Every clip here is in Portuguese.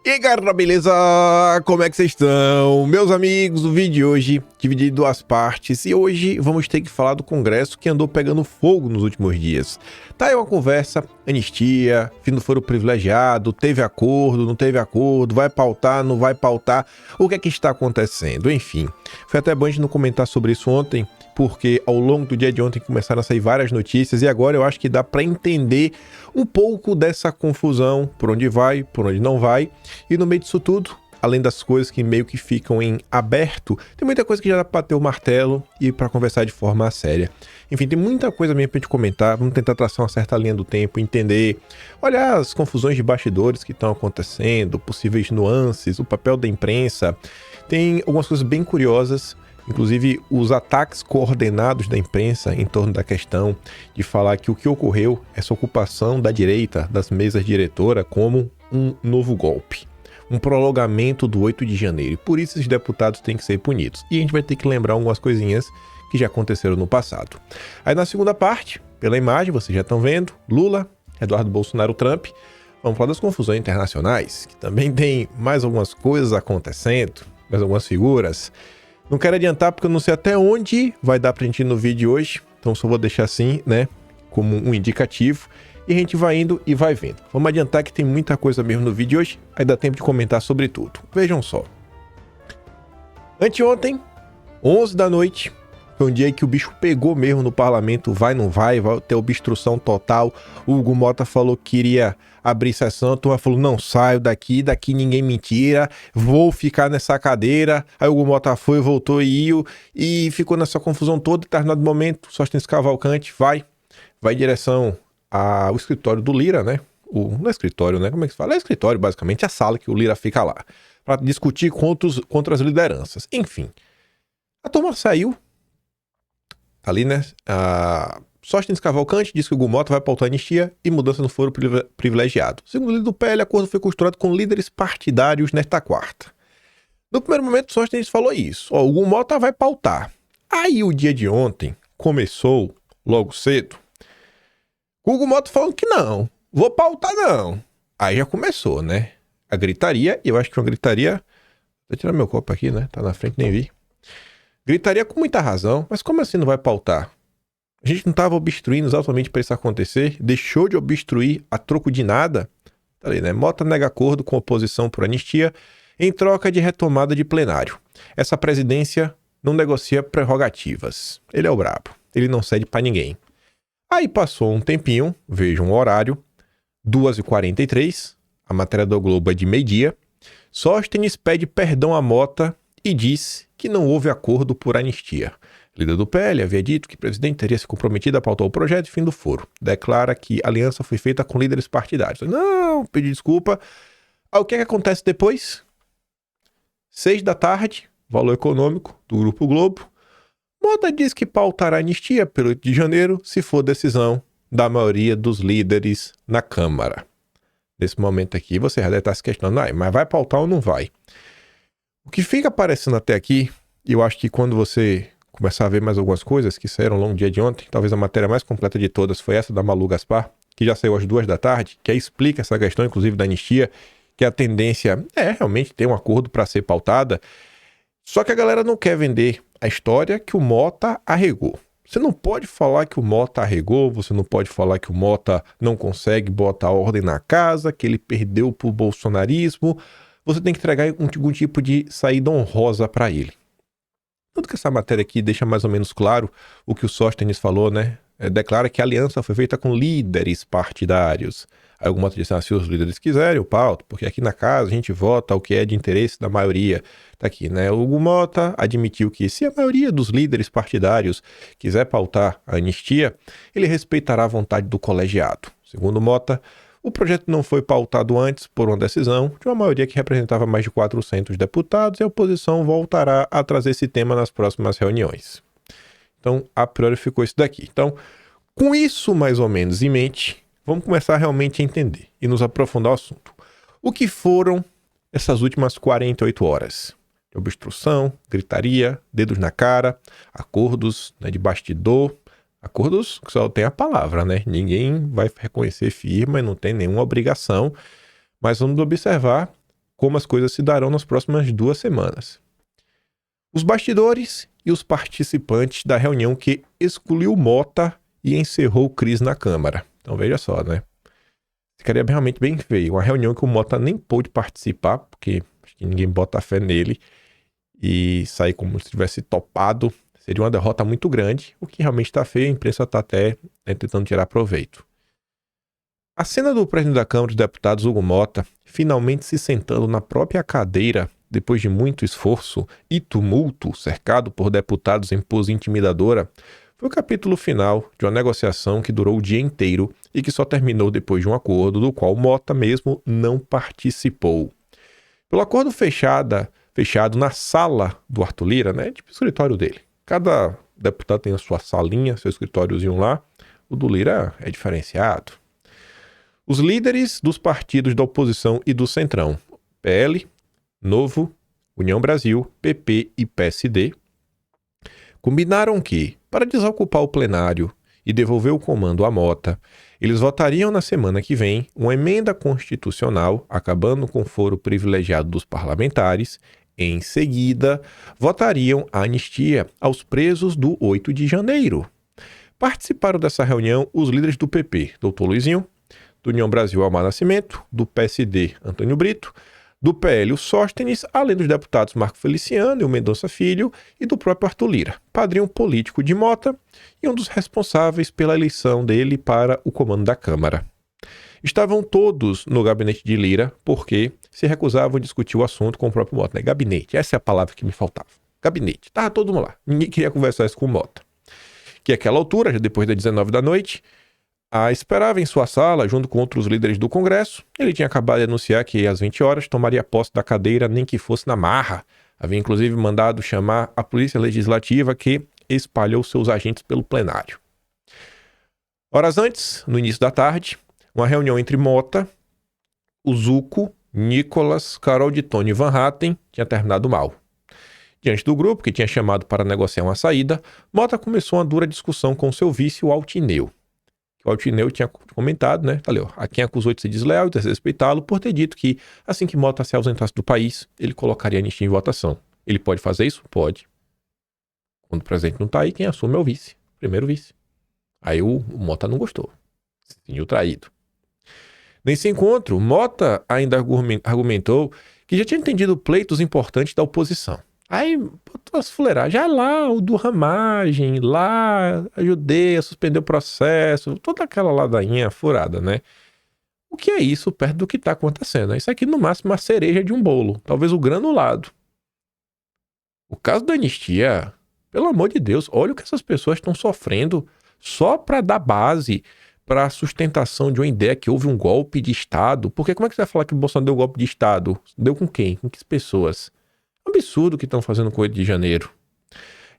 E aí galera, beleza? Como é que vocês estão? Meus amigos, o vídeo de hoje dividido em duas partes e hoje vamos ter que falar do Congresso que andou pegando fogo nos últimos dias. Tá aí uma conversa, anistia, fim do foro privilegiado, teve acordo, não teve acordo, vai pautar, não vai pautar, o que é que está acontecendo? Enfim, foi até bom a gente não comentar sobre isso ontem, porque ao longo do dia de ontem começaram a sair várias notícias e agora eu acho que dá para entender um pouco dessa confusão, por onde vai, por onde não vai. E no meio disso tudo, além das coisas que meio que ficam em aberto, tem muita coisa que já dá pra bater o martelo e pra conversar de forma séria. Enfim, tem muita coisa mesmo pra gente comentar, vamos tentar traçar uma certa linha do tempo, entender, olhar as confusões de bastidores que estão acontecendo, possíveis nuances, o papel da imprensa. Tem algumas coisas bem curiosas, inclusive os ataques coordenados da imprensa em torno da questão de falar que o que ocorreu, essa ocupação da direita das mesas diretora como um novo golpe, um prolongamento do 8 de janeiro. E por isso esses deputados têm que ser punidos. E a gente vai ter que lembrar algumas coisinhas que já aconteceram no passado. Aí na segunda parte, pela imagem, vocês já estão vendo, Lula, Eduardo Bolsonaro, Trump. Vamos falar das confusões internacionais, que também tem mais algumas coisas acontecendo, mais algumas figuras. Não quero adiantar porque eu não sei até onde vai dar pra gente ir no vídeo de hoje, então só vou deixar assim, né, como um indicativo. E a gente vai indo e vai vendo. Vamos adiantar que tem muita coisa mesmo no vídeo de hoje, aí dá tempo de comentar sobre tudo. Vejam só. Anteontem, 11 da noite, foi um dia que o bicho pegou mesmo no parlamento, vai ter obstrução total. O Hugo Mota falou que queria abrir sessão, a turma falou, não saio daqui ninguém me tira, vou ficar nessa cadeira. Aí o Hugo Mota foi, voltou e ficou nessa confusão toda. Em determinado momento, Sóstenes Cavalcante vai em direção ao escritório do Lira, né? Não é escritório, né? Como é que se fala? É escritório, basicamente, a sala que o Lira fica lá, para discutir contra as lideranças. Enfim, a turma saiu, tá ali, né? Sóstenes Cavalcante disse que o Hugo Mota vai pautar anistia e mudança no foro privilegiado. Segundo o líder do PL, o acordo foi costurado com líderes partidários nesta quarta. No primeiro momento, Sóstenes falou isso. O Hugo Mota vai pautar. Aí o dia de ontem começou logo cedo. O Hugo Mota falando que não, vou pautar não. Aí já começou, né? A gritaria, e eu acho que uma gritaria... Vou tirar meu copo aqui, né? Tá na frente, nem vi. Gritaria com muita razão, mas como assim não vai pautar? A gente não tava obstruindo exatamente para isso acontecer? Deixou de obstruir a troco de nada? Tá ali, né? Mota nega acordo com oposição por anistia em troca de retomada de plenário. Essa presidência não negocia prerrogativas. Ele é o brabo, ele não cede para ninguém. Aí passou um tempinho, vejam o horário, 2h43, a matéria do Globo é de meio-dia. Sóstenes pede perdão a Mota e diz que não houve acordo por anistia. O líder do PL havia dito que o presidente teria se comprometido a pautar o projeto de fim do foro. Declara que a aliança foi feita com líderes partidários. Não, pedi desculpa. Aí o que é que acontece depois? 6 da tarde, valor econômico do Grupo Globo. Mota diz que pautará a anistia pelo 8 de janeiro se for decisão da maioria dos líderes na Câmara. Nesse momento aqui, você já deve estar se questionando, mas vai pautar ou não vai? O que fica aparecendo até aqui, e eu acho que quando você começar a ver mais algumas coisas que saíram ao longo do dia de ontem, talvez a matéria mais completa de todas foi essa da Malu Gaspar, que já saiu às 2 da tarde, que aí explica essa questão, inclusive, da anistia, que a tendência é realmente ter um acordo para ser pautada. Só que a galera não quer vender a história que o Mota arregou. Você não pode falar que o Mota arregou, você não pode falar que o Mota não consegue botar ordem na casa, que ele perdeu pro bolsonarismo. Você tem que entregar algum tipo de saída honrosa para ele. Tudo que essa matéria aqui deixa mais ou menos claro o que o Sóstenes falou, né? Declara que a aliança foi feita com líderes partidários. Aí alguma disse, se os líderes quiserem, eu pauto, porque aqui na casa a gente vota o que é de interesse da maioria. Tá aqui, né? O Hugo Mota admitiu que se a maioria dos líderes partidários quiser pautar a anistia, ele respeitará a vontade do colegiado. Segundo Mota, o projeto não foi pautado antes por uma decisão de uma maioria que representava mais de 400 deputados e a oposição voltará a trazer esse tema nas próximas reuniões. Então, a priori ficou isso daqui. Então, com isso mais ou menos em mente, vamos começar realmente a entender e nos aprofundar o assunto. O que foram essas últimas 48 horas? De obstrução, gritaria, dedos na cara, acordos, né, de bastidor, acordos que só tem a palavra, né? Ninguém vai reconhecer firma e não tem nenhuma obrigação, mas vamos observar como as coisas se darão nas próximas 2 semanas. Os bastidores e os participantes da reunião que excluiu Mota e encerrou crise na Câmara. Então veja só, né? Ficaria realmente bem feio. Uma reunião que o Mota nem pôde participar, porque acho que ninguém bota fé nele, e sair como se tivesse topado, seria uma derrota muito grande, o que realmente está feio, a imprensa está até tentando tirar proveito. A cena do presidente da Câmara dos Deputados, Hugo Mota, finalmente se sentando na própria cadeira, depois de muito esforço e tumulto, cercado por deputados em pose intimidadora, foi o capítulo final de uma negociação que durou o dia inteiro e que só terminou depois de um acordo do qual Mota mesmo não participou. Pelo acordo fechado na sala do Arthur Lira, né, tipo o escritório dele. Cada deputado tem a sua salinha, seu escritóriozinho lá. O do Lira é diferenciado. Os líderes dos partidos da oposição e do Centrão, PL, Novo, União Brasil, PP e PSD, combinaram que, para desocupar o plenário e devolver o comando à Mota, eles votariam na semana que vem uma emenda constitucional, acabando com o foro privilegiado dos parlamentares. Em seguida, votariam a anistia aos presos do 8 de janeiro. Participaram dessa reunião os líderes do PP, Dr. Luizinho, do União Brasil, Almar Nascimento, do PSD, Antônio Brito, do PL, o Sóstenes, além dos deputados Marco Feliciano e o Mendonça Filho, e do próprio Arthur Lira, padrinho político de Mota e um dos responsáveis pela eleição dele para o comando da Câmara. Estavam todos no gabinete de Lira porque se recusavam a discutir o assunto com o próprio Mota. Né? Gabinete, essa é a palavra que me faltava. Gabinete, estava todo mundo lá. Ninguém queria conversar isso com o Mota. Que àquela altura, já depois das 19 da noite, esperava em sua sala, junto com outros líderes do Congresso. Ele tinha acabado de anunciar que às 20 horas tomaria posse da cadeira, nem que fosse na marra. Havia inclusive mandado chamar a Polícia Legislativa, que espalhou seus agentes pelo plenário. Horas antes, no início da tarde, uma reunião entre Mota, o Zucco, Nicolas, Carol de Tony e Van Hatten tinha terminado mal. Diante do grupo, que tinha chamado para negociar uma saída, Mota começou uma dura discussão com seu vice, o Altineu. O Altineu tinha comentado, né? A quem acusou de ser desleal e desrespeitá-lo por ter dito que, assim que Mota se ausentasse do país, ele colocaria a anistia em votação. Ele pode fazer isso? Pode. Quando o presidente não está aí, quem assume é o vice, primeiro vice. Aí o Mota não gostou, se sentiu traído. Nesse encontro, Mota ainda argumentou que já tinha entendido pleitos importantes da oposição. Aí botou as fuleiragens, já lá, o do Ramagem, lá ajudei a suspender o processo, toda aquela ladainha furada, né? O que é isso perto do que está acontecendo? Isso aqui, no máximo, é uma cereja de um bolo, talvez o granulado. O caso da anistia, pelo amor de Deus, olha o que essas pessoas estão sofrendo só para dar base para a sustentação de uma ideia que houve um golpe de Estado. Porque como é que você vai falar que o Bolsonaro deu golpe de Estado? Deu com quem? Com que pessoas? Absurdo o que estão fazendo com o 8 de janeiro.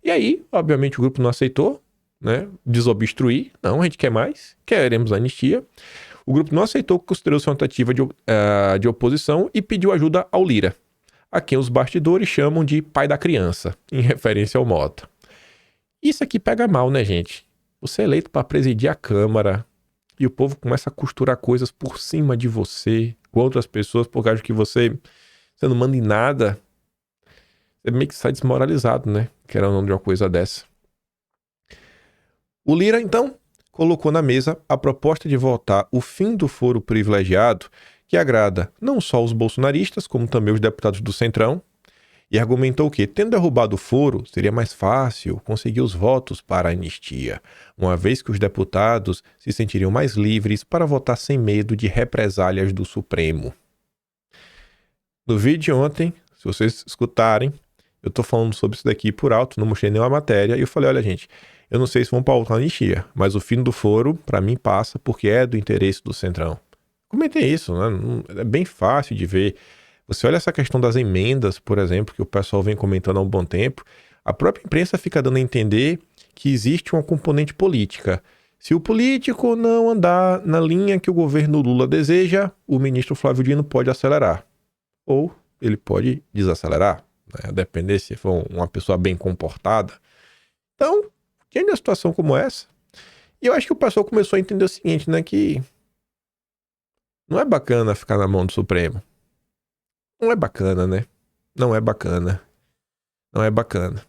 E aí, obviamente, o grupo não aceitou, né? Desobstruir. Não, a gente quer mais. Queremos anistia. O grupo não aceitou, considerou-se uma tentativa de oposição e pediu ajuda ao Lira, a quem os bastidores chamam de pai da criança, em referência ao Mota. Isso aqui pega mal, né, gente? Você é eleito para presidir a Câmara e o povo começa a costurar coisas por cima de você, com outras pessoas, por causa que você não manda em nada. Você meio que sai desmoralizado, né? Querendo ou não de uma coisa dessa. O Lira, então, colocou na mesa a proposta de votar o fim do foro privilegiado, que agrada não só os bolsonaristas, como também os deputados do Centrão, e argumentou que, tendo derrubado o foro, seria mais fácil conseguir os votos para a anistia, uma vez que os deputados se sentiriam mais livres para votar sem medo de represálias do Supremo. No vídeo de ontem, se vocês escutarem, eu tô falando sobre isso daqui por alto, não mostrei nenhuma matéria, e eu falei, olha gente, eu não sei se vão pautar a anistia, mas o fim do foro, para mim, passa porque é do interesse do Centrão. Comentei isso, né? É bem fácil de ver. Você olha essa questão das emendas, por exemplo, que o pessoal vem comentando há um bom tempo, a própria imprensa fica dando a entender que existe uma componente política. Se o político não andar na linha que o governo Lula deseja, o ministro Flávio Dino pode acelerar. Ou ele pode desacelerar, né? A depender se for uma pessoa bem comportada. Então, diante de uma situação como essa, e eu acho que o pessoal começou a entender o seguinte, né, que não é bacana ficar na mão do Supremo. Não é bacana, né? Não é bacana. Não é bacana.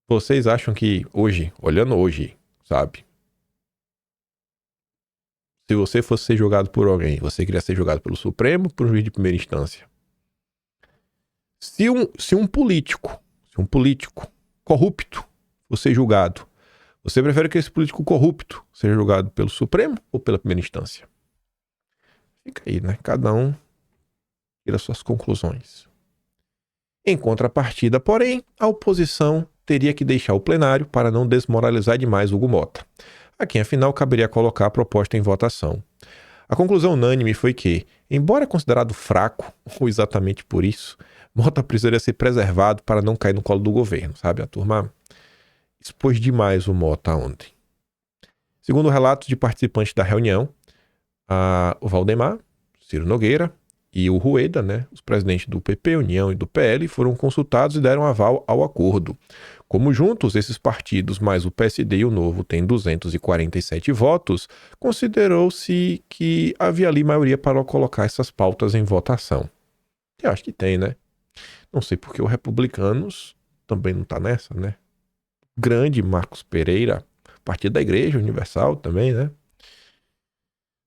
Vocês acham que hoje, olhando hoje, sabe? Se você fosse ser julgado por alguém, você queria ser julgado pelo Supremo ou por um juiz de primeira instância? Se um político corrupto fosse julgado, você prefere que esse político corrupto seja julgado pelo Supremo ou pela primeira instância? Fica aí, né? Cada um tira suas conclusões. Em contrapartida, porém, a oposição teria que deixar o plenário para não desmoralizar demais Hugo Mota, a quem afinal caberia colocar a proposta em votação. A conclusão unânime foi que, embora considerado fraco, ou exatamente por isso, Mota precisaria ser preservado para não cair no colo do governo, sabe? A turma expôs demais o Mota ontem. Segundo relatos de participantes da reunião, o Valdemar, Ciro Nogueira e o Rueda, né, os presidentes do PP, União e do PL, foram consultados e deram aval ao acordo. Como juntos esses partidos, mais o PSD e o Novo, têm 247 votos, considerou-se que havia ali maioria para colocar essas pautas em votação. Eu acho que tem, né? Não sei porque o Republicanos também não tá nessa, né? Grande Marcos Pereira, partido da Igreja Universal também, né?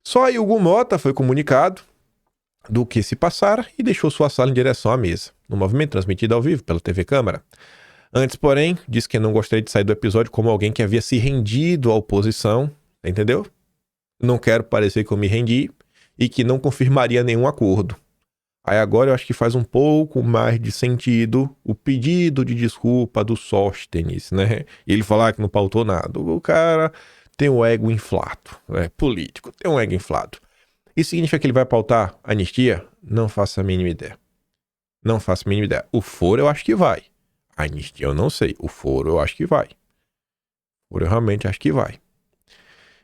Só aí Hugo Mota foi comunicado do que se passara e deixou sua sala em direção à mesa, no movimento transmitido ao vivo pela TV Câmara. Antes, porém, disse que não gostaria de sair do episódio como alguém que havia se rendido à oposição, entendeu? Não quero parecer que eu me rendi e que não confirmaria nenhum acordo. Aí agora eu acho que faz um pouco mais de sentido o pedido de desculpa do Sóstenes, né? E ele falar que não pautou nada. O cara tem o ego inflado, né? Político, tem um ego inflado. Isso significa que ele vai pautar anistia? Não faço a mínima ideia. Não faço a mínima ideia. O foro eu acho que vai. A anistia eu não sei. O foro eu acho que vai. O foro eu realmente acho que vai.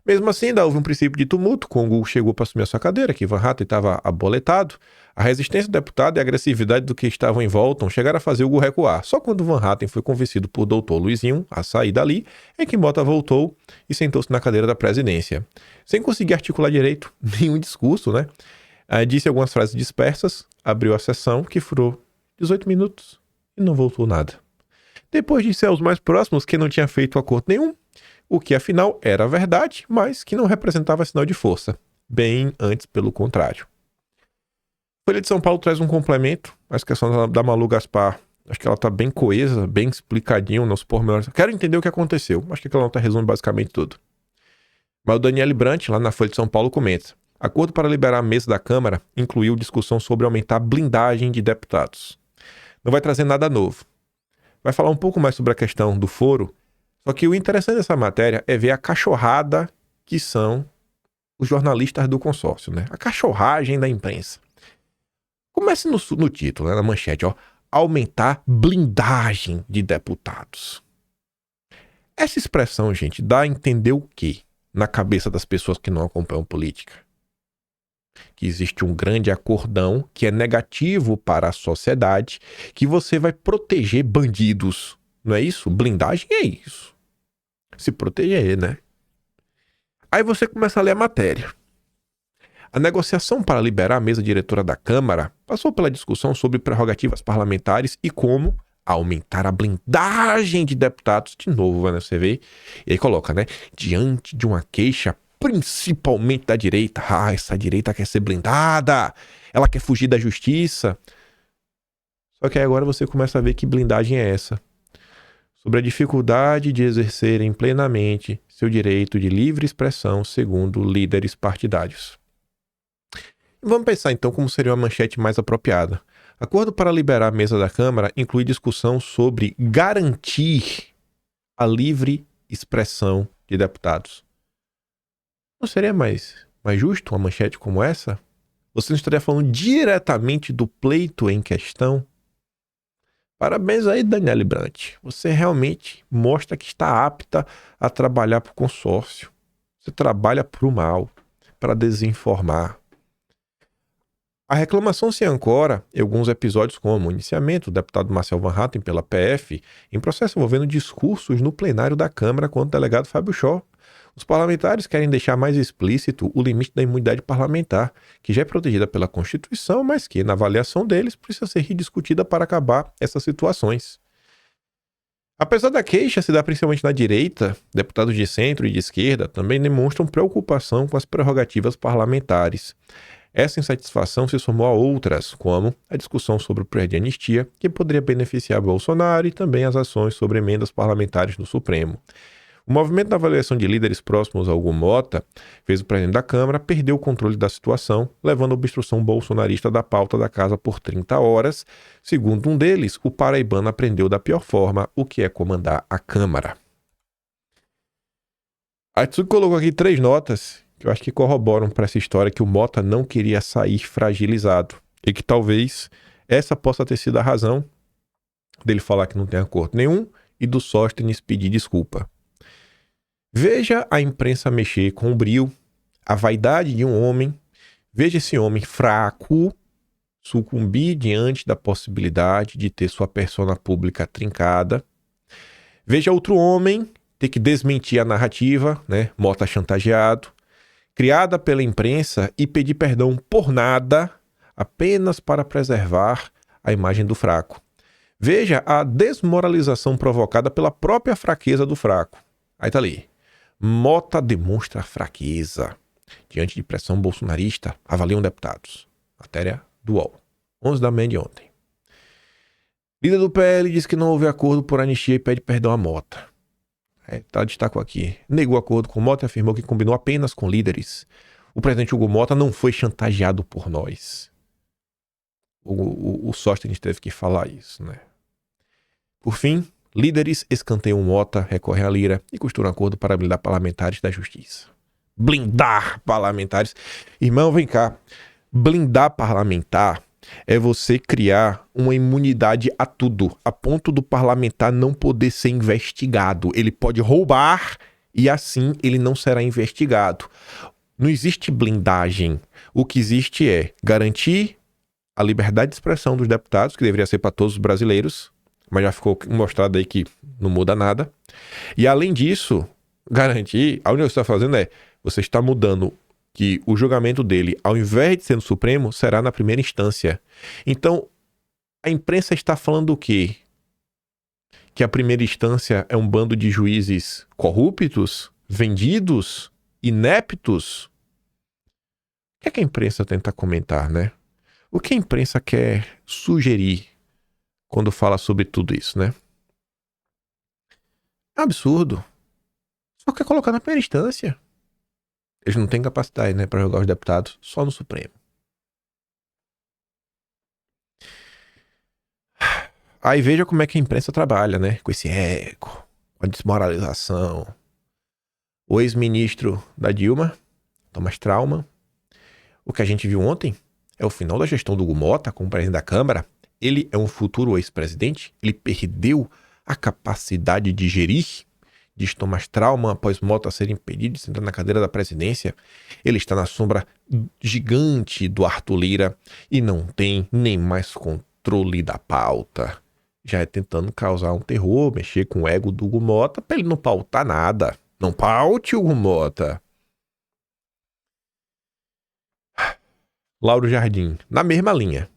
Mesmo assim, ainda houve um princípio de tumulto quando o Hugo chegou para assumir a sua cadeira, que Van Hatten estava aboletado. A resistência do deputado e a agressividade do que estavam em volta chegaram a fazer o Hugo recuar. Só quando Van Hatten foi convencido por doutor Luizinho a sair dali, é que Mota voltou e sentou-se na cadeira da presidência. Sem conseguir articular direito nenhum discurso, né? Disse algumas frases dispersas, abriu a sessão, que furou 18 minutos e não voltou nada. Depois disse aos mais próximos que não tinha feito acordo nenhum, o que afinal era verdade, mas que não representava sinal de força. Bem antes, pelo contrário. Folha de São Paulo traz um complemento, a questão da Malu Gaspar. Acho que ela tá bem coesa, bem explicadinho nos pormenores. Quero entender o que aconteceu. Acho que aquela nota resume basicamente tudo. Mas o Daniele Brant, lá na Folha de São Paulo, comenta: acordo para liberar a mesa da Câmara incluiu discussão sobre aumentar a blindagem de deputados. Não vai trazer nada novo. Vai falar um pouco mais sobre a questão do foro. Só que o interessante dessa matéria é ver a cachorrada que são os jornalistas do consórcio, né? A cachorragem da imprensa. Comece no título, né? Na manchete, ó. Aumentar blindagem de deputados. Essa expressão, gente, dá a entender o quê? Na cabeça das pessoas que não acompanham política. Que existe um grande acordão que é negativo para a sociedade, que você vai proteger bandidos. Não é isso? Blindagem é isso. Se proteger, né? Aí você começa a ler a matéria. A negociação para liberar a mesa diretora da Câmara passou pela discussão sobre prerrogativas parlamentares e como aumentar a blindagem de deputados. De novo, né? Você vê. E aí coloca, né? Diante de uma queixa, principalmente da direita. Ah, essa direita quer ser blindada. Ela quer fugir da justiça. Só que aí agora você começa a ver que blindagem é essa. Sobre a dificuldade de exercerem plenamente seu direito de livre expressão segundo líderes partidários. Vamos pensar então como seria uma manchete mais apropriada. Acordo para liberar a mesa da Câmara inclui discussão sobre garantir a livre expressão de deputados. Não seria mais justo uma manchete como essa? Você não estaria falando diretamente do pleito em questão? Parabéns aí, Daniele Brant. Você realmente mostra que está apta a trabalhar para o consórcio. Você trabalha para o mal, para desinformar. A reclamação se ancora em alguns episódios como o indiciamento do deputado Marcel Van Hatten pela PF em processo envolvendo discursos no plenário da Câmara contra o delegado Fábio Chó. Os parlamentares querem deixar mais explícito o limite da imunidade parlamentar, que já é protegida pela Constituição, mas que, na avaliação deles, precisa ser rediscutida para acabar essas situações. Apesar da queixa se dar principalmente na direita, deputados de centro e de esquerda também demonstram preocupação com as prerrogativas parlamentares. Essa insatisfação se somou a outras, como a discussão sobre o projeto de anistia, que poderia beneficiar Bolsonaro, e também as ações sobre emendas parlamentares no Supremo. O movimento da avaliação de líderes próximos a Hugo Mota fez o presidente da Câmara perder o controle da situação, levando a obstrução bolsonarista da pauta da casa por 30 horas. Segundo um deles, o paraibano aprendeu da pior forma o que é comandar a Câmara. A Atsuki colocou aqui 3 notas que eu acho que corroboram para essa história que o Mota não queria sair fragilizado e que talvez essa possa ter sido a razão dele falar que não tem acordo nenhum e do Sóstenes pedir desculpa. Veja a imprensa mexer com o brio, a vaidade de um homem. Veja esse homem fraco sucumbir diante da possibilidade de ter sua persona pública trincada. Veja outro homem ter que desmentir a narrativa, né? Mota chantageado, criada pela imprensa, e pedir perdão por nada, apenas para preservar a imagem do fraco. Veja a desmoralização provocada pela própria fraqueza do fraco. Aí tá ali. Mota demonstra fraqueza diante de pressão bolsonarista, avaliam deputados. Matéria do UOL, 11 da manhã de ontem. Líder do PL diz que não houve acordo por anistia e pede perdão a Mota. Destacou aqui. Negou acordo com Mota e afirmou que combinou apenas com líderes. O presidente Hugo Mota não foi chantageado por nós. O Sóstenes teve que falar isso, né? Por fim, líderes escanteiam Mota, recorrem à Lira e costuram acordo para blindar parlamentares da justiça. Blindar parlamentares. Irmão, vem cá. Blindar parlamentar é você criar uma imunidade a tudo, a ponto do parlamentar não poder ser investigado. Ele pode roubar e assim ele não será investigado. Não existe blindagem. O que existe é garantir a liberdade de expressão dos deputados, que deveria ser para todos os brasileiros, mas já ficou mostrado aí que não muda nada. E além disso, garantir, a única coisa que você está fazendo é, você está mudando que o julgamento dele, ao invés de ser no Supremo, será na primeira instância. Então, a imprensa está falando o quê? Que a primeira instância é um bando de juízes corruptos, vendidos, ineptos? O que é que a imprensa tenta comentar, né? O que a imprensa quer sugerir quando fala sobre tudo isso, né? É um absurdo. Só quer colocar na primeira instância. Eles não têm capacidade, né, para jogar os deputados só no Supremo. Aí veja como é que a imprensa trabalha, né? Com esse eco, com a desmoralização. O ex-ministro da Dilma, Thomas Trauman, o que a gente viu ontem é o final da gestão do Hugo Mota como presidente da Câmara. Ele é um futuro ex-presidente, ele perdeu a capacidade de gerir. Diz Thomas Trauman, após Mota ser impedido de sentar na cadeira da presidência. Ele está na sombra gigante do Arthur Lira e não tem nem mais controle da pauta. Já é tentando causar um terror, mexer com o ego do Hugo Mota para ele não pautar nada. Não paute, Hugo Mota. Lauro Jardim, na mesma linha.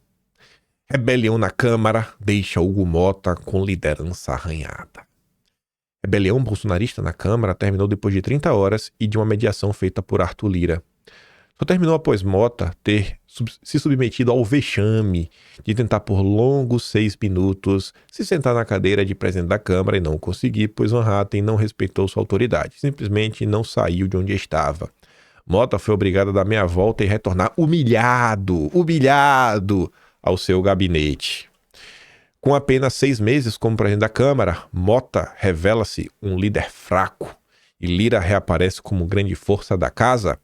Rebelião na Câmara deixa Hugo Mota com liderança arranhada. Rebelião bolsonarista na Câmara terminou depois de 30 horas e de uma mediação feita por Arthur Lira. Só terminou após Mota ter se submetido ao vexame de tentar por longos 6 minutos se sentar na cadeira de presidente da Câmara e não conseguir, pois Van Hatten não respeitou sua autoridade. Simplesmente não saiu de onde estava. Mota foi obrigado a dar meia volta e retornar humilhado ao seu gabinete. Com apenas 6 meses como presidente da Câmara, Mota revela-se um líder fraco e Lira reaparece como grande força da casa.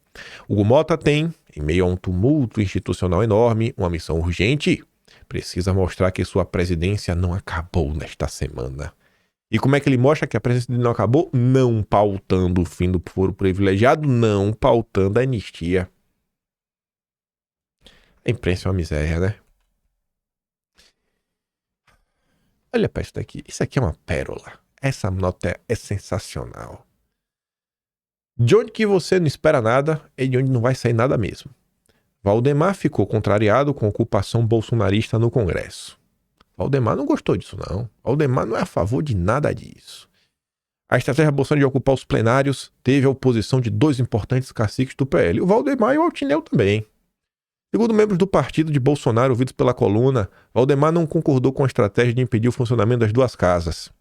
Hugo Mota tem, em meio a um tumulto institucional enorme, uma missão urgente. Precisa mostrar que sua presidência não acabou nesta semana. E como é que ele mostra que a presidência dele não acabou? Não pautando o fim do foro privilegiado, não pautando a anistia. A imprensa é uma miséria, né? Olha para isso daqui. Isso aqui é uma pérola. Essa nota é sensacional. De onde que você não espera nada é de onde não vai sair nada mesmo. Valdemar ficou contrariado com a ocupação bolsonarista no Congresso. Valdemar não gostou disso, não. Valdemar não é a favor de nada disso. A estratégia bolsonarista de ocupar os plenários teve a oposição de 2 importantes caciques do PL, o Valdemar e o Altineu também. Segundo membros do partido de Bolsonaro ouvidos pela coluna, Valdemar não concordou com a estratégia de impedir o funcionamento das duas casas.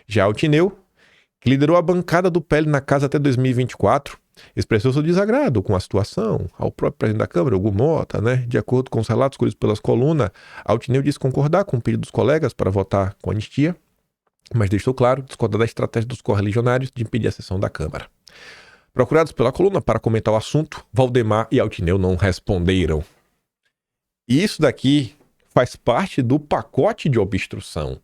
Já Altineu, que liderou a bancada do PL na casa até 2024, expressou seu desagrado com a situação ao próprio presidente da Câmara, Hugo Mota, né? De acordo com os relatos colhidos pelas colunas, Altineu disse concordar com o pedido dos colegas para votar com anistia, mas deixou claro discordar da estratégia dos correligionários de impedir a sessão da Câmara. Procurados pela coluna para comentar o assunto, Valdemar e Altineu não responderam. E isso daqui faz parte do pacote de obstrução.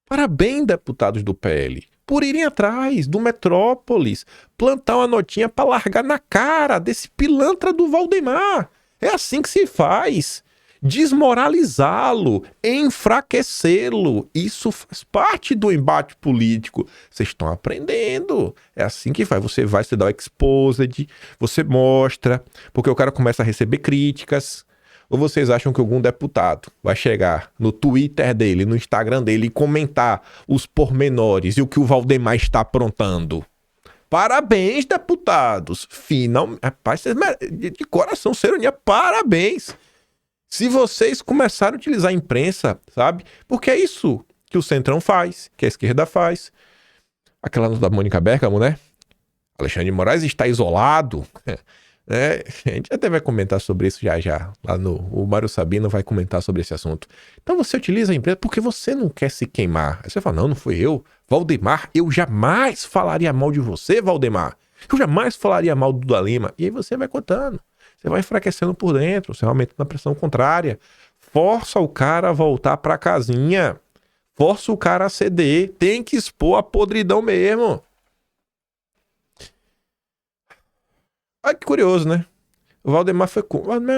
Parabéns, deputados do PL, por irem atrás do Metrópolis, plantar uma notinha para largar na cara desse pilantra do Valdemar. É assim que se faz. Desmoralizá-lo, enfraquecê-lo. Isso faz parte do embate político. Vocês estão aprendendo. É assim que faz. Você dá o exposed, você mostra, porque o cara começa a receber críticas. Ou vocês acham que algum deputado vai chegar no Twitter dele, no Instagram dele e comentar os pormenores e o que o Valdemar está aprontando? Parabéns, deputados. Finalmente, rapaz, de coração, seronia, parabéns. Se vocês começarem a utilizar a imprensa, sabe? Porque é isso que o Centrão faz, que a esquerda faz. Aquela da Mônica Bergamo, né? Alexandre de Moraes está isolado. A gente até vai comentar sobre isso já. O Mário Sabino vai comentar sobre esse assunto. Então você utiliza a imprensa porque você não quer se queimar. Aí você fala, não fui eu. Valdemar, eu jamais falaria mal de você, Valdemar. Eu jamais falaria mal do Duda Lima. E aí você vai contando. Você vai enfraquecendo por dentro, você vai aumentando a pressão contrária. Força o cara a voltar pra casinha. Força o cara a ceder. Tem que expor a podridão mesmo. Olha que curioso, né? O Valdemar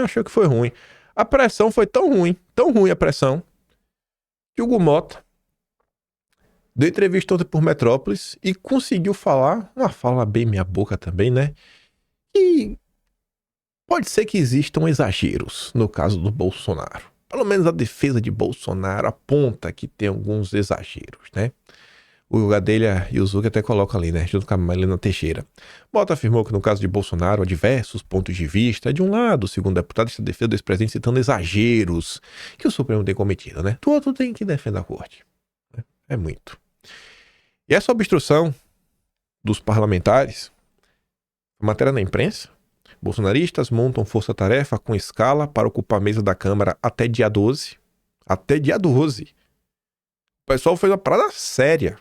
achou que foi ruim. A pressão foi tão ruim a pressão, que o Hugo Mota deu entrevista ontem por Metrópolis e conseguiu falar, uma fala bem meia boca também, né? E pode ser que existam exageros no caso do Bolsonaro. Pelo menos a defesa de Bolsonaro aponta que tem alguns exageros, né? O Gadelha e o Zuc até colocam ali, né? Junto com a Marlena Teixeira. Mota afirmou que no caso de Bolsonaro há diversos pontos de vista. De um lado, segundo o deputado, essa defesa do ex-presidente citando exageros que o Supremo tem cometido, né? Do outro tem que defender a corte. É muito. E essa obstrução dos parlamentares, matéria na imprensa, bolsonaristas montam força-tarefa com escala para ocupar a mesa da Câmara até dia 12. Até dia 12. O pessoal fez uma parada séria.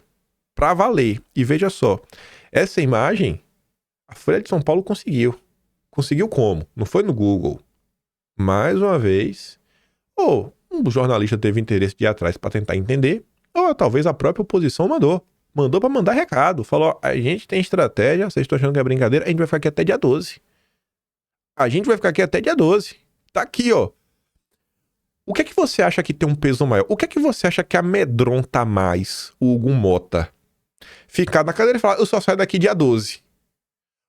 Pra valer. E veja só, essa imagem, a Folha de São Paulo conseguiu. Conseguiu como? Não foi no Google. Mais uma vez, ou um jornalista teve interesse de ir atrás para tentar entender, ou talvez a própria oposição mandou. Mandou para mandar recado. Falou, a gente tem estratégia, vocês estão achando que é brincadeira, a gente vai ficar aqui até dia 12. A gente vai ficar aqui até dia 12. Tá aqui, ó. O que é que você acha que tem um peso maior? O que é que você acha que amedronta mais o Hugo Mota? Ficar na cadeira e falar, eu só saio daqui dia 12.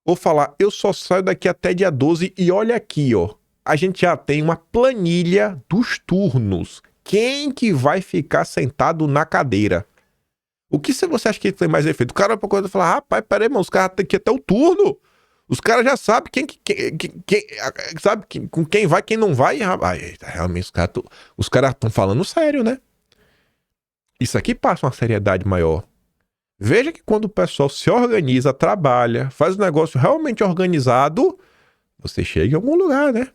Ou falar, eu só saio daqui até dia 12 e olha aqui, ó. A gente já tem uma planilha dos turnos. Quem que vai ficar sentado na cadeira? O que você acha que tem mais efeito? O cara vai pra coisa e falar, rapaz, peraí, mano, os caras têm que ir até o turno. Os caras já sabem sabe com quem vai, quem não vai. Rapaz, realmente os caras estão falando sério, né? Isso aqui passa uma seriedade maior. Veja que quando o pessoal se organiza, trabalha, faz um negócio realmente organizado, você chega em algum lugar, né?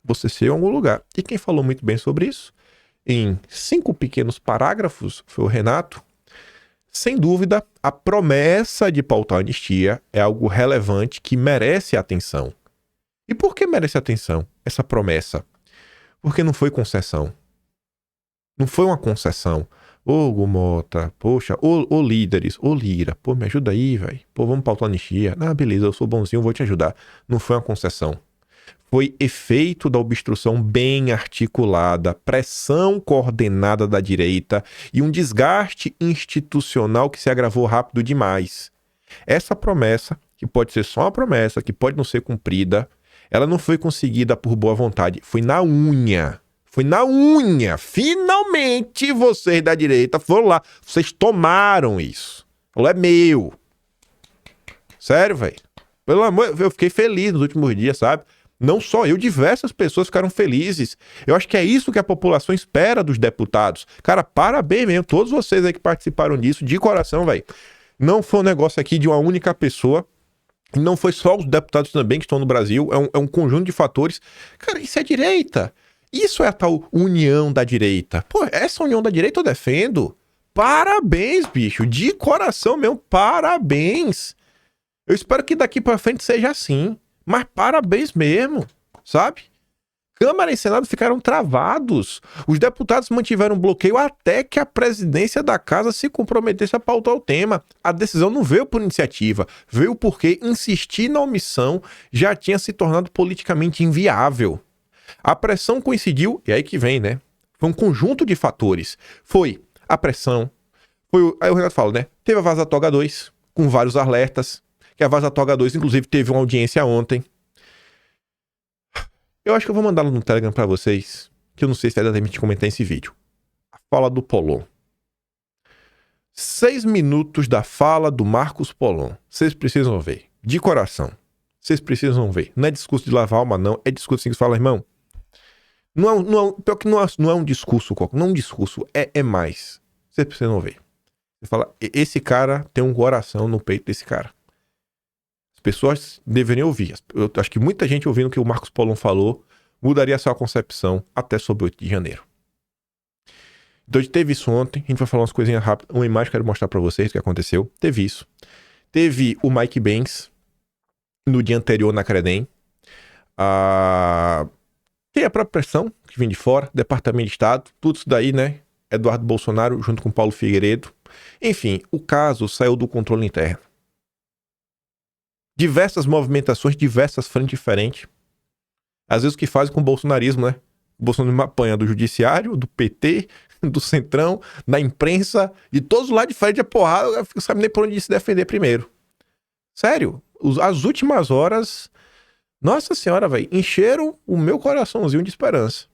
Você chega em algum lugar. E quem falou muito bem sobre isso, em 5 pequenos parágrafos, foi o Renato. Sem dúvida, a promessa de pautar a anistia é algo relevante que merece atenção. E por que merece atenção essa promessa? Porque não foi concessão. Não foi uma concessão. Ô, Hugo Mota, poxa, ô líderes, ô Lira, pô, me ajuda aí, velho. Pô, vamos pautar a anistia. Ah, beleza, eu sou bonzinho, vou te ajudar. Não foi uma concessão. Foi efeito da obstrução bem articulada, pressão coordenada da direita e um desgaste institucional que se agravou rápido demais. Essa promessa que pode ser só uma promessa, que pode não ser cumprida, ela não foi conseguida por boa vontade, foi na unha. Foi na unha. Finalmente vocês da direita foram lá. Vocês tomaram isso. Falou, é meu. Sério, velho. Pelo amor, eu fiquei feliz nos últimos dias, sabe? Não só eu, diversas pessoas ficaram felizes. Eu acho que é isso que a população espera dos deputados. Cara, parabéns mesmo. Todos vocês aí que participaram disso, de coração, velho. Não foi um negócio aqui de uma única pessoa. Não foi só os deputados também que estão no Brasil. É um conjunto de fatores. Cara, isso é direita. Isso é a tal união da direita. Pô, essa união da direita eu defendo. Parabéns, bicho. De coração mesmo, parabéns. Eu espero que daqui pra frente seja assim. Mas parabéns mesmo, sabe? Câmara e Senado ficaram travados. Os deputados mantiveram bloqueio até que a presidência da casa se comprometesse a pautar o tema. A decisão não veio por iniciativa, veio porque insistir na omissão já tinha se tornado politicamente inviável. A pressão coincidiu, e aí que vem, né? Foi um conjunto de fatores. Foi a pressão, aí o Renato fala, né? Teve a Vaza Toga 2, com vários alertas, que a Vaza Toga 2, inclusive, teve uma audiência ontem. Eu acho que eu vou mandá-lo no Telegram pra vocês, que eu não sei se vai dar tempo de comentar esse vídeo. A fala do Polon. 6 minutos da fala do Marcos Polon. Vocês precisam ver. De coração. Vocês precisam ver. Não é discurso de lavar alma, não. É discurso assim que você fala, irmão. Pior que não é um discurso, não é um discurso, é mais. Vocês precisam ver. Você fala, esse cara tem um coração no peito desse cara. As pessoas deveriam ouvir. Eu acho que muita gente ouvindo o que o Marcos Polon falou mudaria a sua concepção até sobre 8 de janeiro. Então, teve isso ontem. A gente vai falar umas coisinhas rápidas. Uma imagem que eu quero mostrar pra vocês o que aconteceu. Teve isso. Teve o Mike Benz no dia anterior na Credem. Tem a própria pressão que vem de fora, Departamento de Estado, tudo isso daí, né? Eduardo Bolsonaro junto com Paulo Figueiredo. Enfim, o caso saiu do controle interno. Diversas movimentações, diversas frentes diferentes. Às vezes o que fazem com o bolsonarismo, né? O bolsonarismo apanha do judiciário, do PT, do Centrão, da imprensa, de todos lá de frente a porrada, não sabe nem por onde se defender primeiro. Sério, as últimas horas, nossa senhora, velho, encheram o meu coraçãozinho de esperança.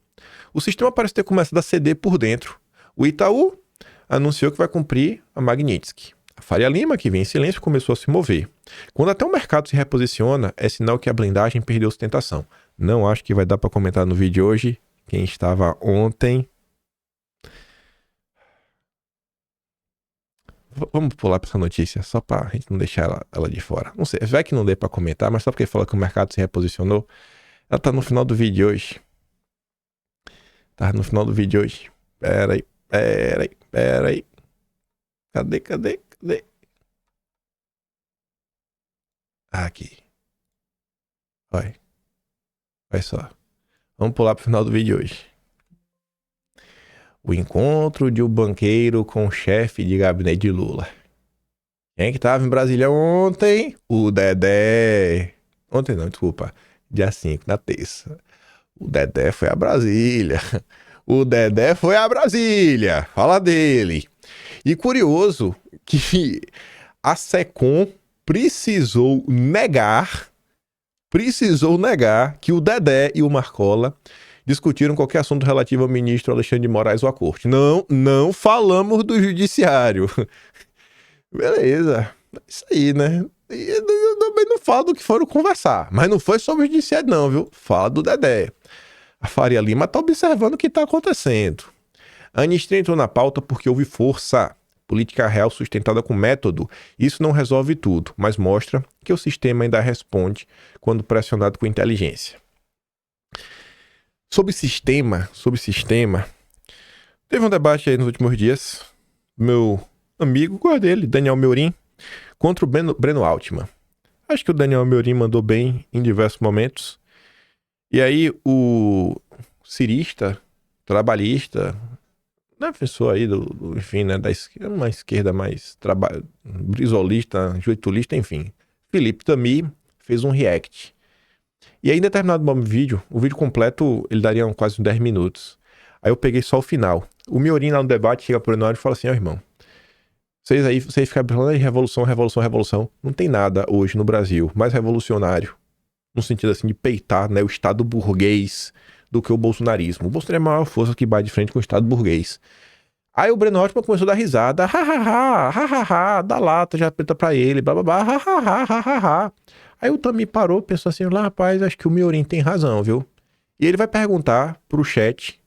O sistema parece ter começado a ceder por dentro. O Itaú anunciou que vai cumprir a Magnitsky. A Faria Lima, que vinha em silêncio, começou a se mover. Quando até o mercado se reposiciona, é sinal que a blindagem perdeu sustentação. Não acho que vai dar para comentar no vídeo hoje. Quem estava ontem... Vamos pular para essa notícia, só para a gente não deixar ela de fora. Não sei, vai que não dê para comentar, mas só porque falou que o mercado se reposicionou. Ela tá no final do vídeo hoje. Tá no final do vídeo hoje. Pera aí. Cadê? Aqui. Olha só. Vamos pular pro final do vídeo hoje. O encontro de um banqueiro com o chefe de gabinete de Lula. Quem é que tava em Brasília ontem? O Dedé. Ontem não, desculpa. Dia 5, na terça. O Dedé foi a Brasília. Fala dele. E curioso que a SECOM precisou negar que o Dedé e o Marcola discutiram qualquer assunto relativo ao ministro Alexandre de Moraes ou à corte. Não falamos do judiciário. Beleza. Isso aí, né? Eu também não falo do que foram conversar. Mas não foi sobre o judiciário não, viu? Fala do Dedé. A Faria Lima tá observando o que tá acontecendo. A anistia entrou na pauta porque houve força. Política real sustentada com método. Isso não resolve tudo, mas mostra que o sistema ainda responde quando pressionado com inteligência. Sobre sistema, teve um debate aí nos últimos dias. Meu amigo, gosto dele, Daniel Meurin, contra o Breno Altman. Acho que o Daniel Meurin mandou bem em diversos momentos. E aí o cirista, trabalhista, defensor aí enfim, né, uma esquerda mais brisolista, juitulista, enfim. Felipe Tami fez um react. E aí, em determinado momento do vídeo, o vídeo completo, ele daria quase uns 10 minutos. Aí eu peguei só o final. O Meurin lá no debate chega pro Breno e fala assim, ó, irmão, Vocês ficam falando de revolução, revolução, revolução. Não tem nada hoje no Brasil mais revolucionário, no sentido assim de peitar, né, o Estado burguês, do que o bolsonarismo. O Bolsonaro é a maior força que bate de frente com o Estado burguês. Aí o Breno Altman começou a dar risada, ha, dá lata, já aperta pra ele, blá blá blá, ha. Aí o Tami parou, pensou assim, lá, rapaz, acho que o Miorim tem razão, viu? E ele vai perguntar pro chat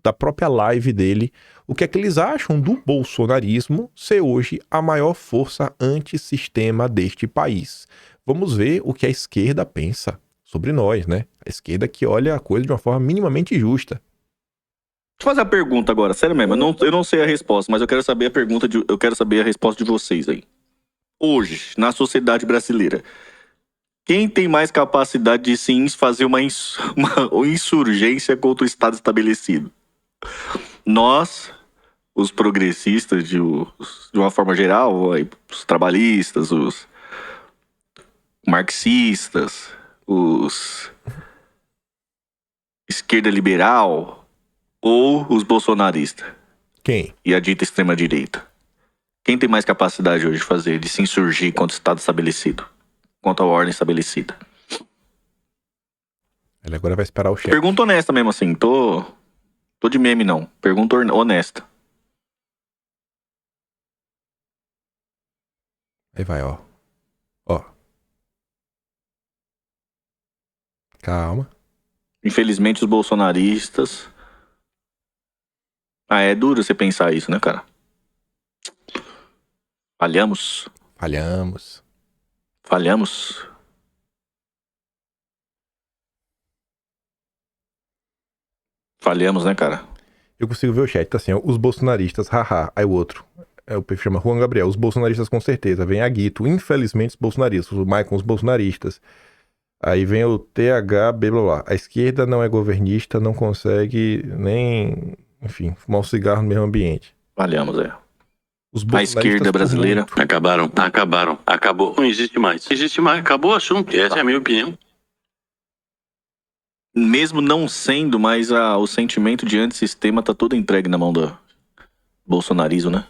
da própria live dele o que é que eles acham do bolsonarismo ser hoje a maior força antissistema deste país. Vamos ver o que a esquerda pensa sobre nós, né? A esquerda que olha a coisa de uma forma minimamente justa. Deixa eu fazer a pergunta agora, sério mesmo. Eu não sei a resposta, mas eu quero saber eu quero saber a resposta de vocês aí. Hoje, na sociedade brasileira, quem tem mais capacidade de sim fazer uma insurgência contra o Estado estabelecido? Nós, os progressistas, de uma forma geral, os trabalhistas, os marxistas, os esquerda liberal, ou os bolsonaristas? Quem? E a dita extrema-direita? Quem tem mais capacidade hoje de se insurgir contra o Estado estabelecido? Contra a ordem estabelecida? Ele agora vai esperar o chat. Pergunta honesta mesmo assim, tô de meme não. Pergunta honesta. Aí vai, ó. Calma. Infelizmente os bolsonaristas... é duro você pensar isso, né, cara? Falhamos. Falhamos, né, cara? Eu consigo ver o chat, tá assim, ó, os bolsonaristas, haha. Aí o outro, o perfil chama Juan Gabriel, os bolsonaristas com certeza. Vem a Guito, infelizmente os bolsonaristas, o Maicon, os bolsonaristas. Aí vem o TH, blá blá blá. A esquerda não é governista, não consegue nem, enfim, fumar um cigarro no mesmo ambiente. Falhamos, Os a esquerda brasileira Acabou, não existe mais. Acabou o assunto, essa é a minha opinião. Mesmo não sendo, mas o sentimento de antissistema tá todo entregue na mão do bolsonarismo, né?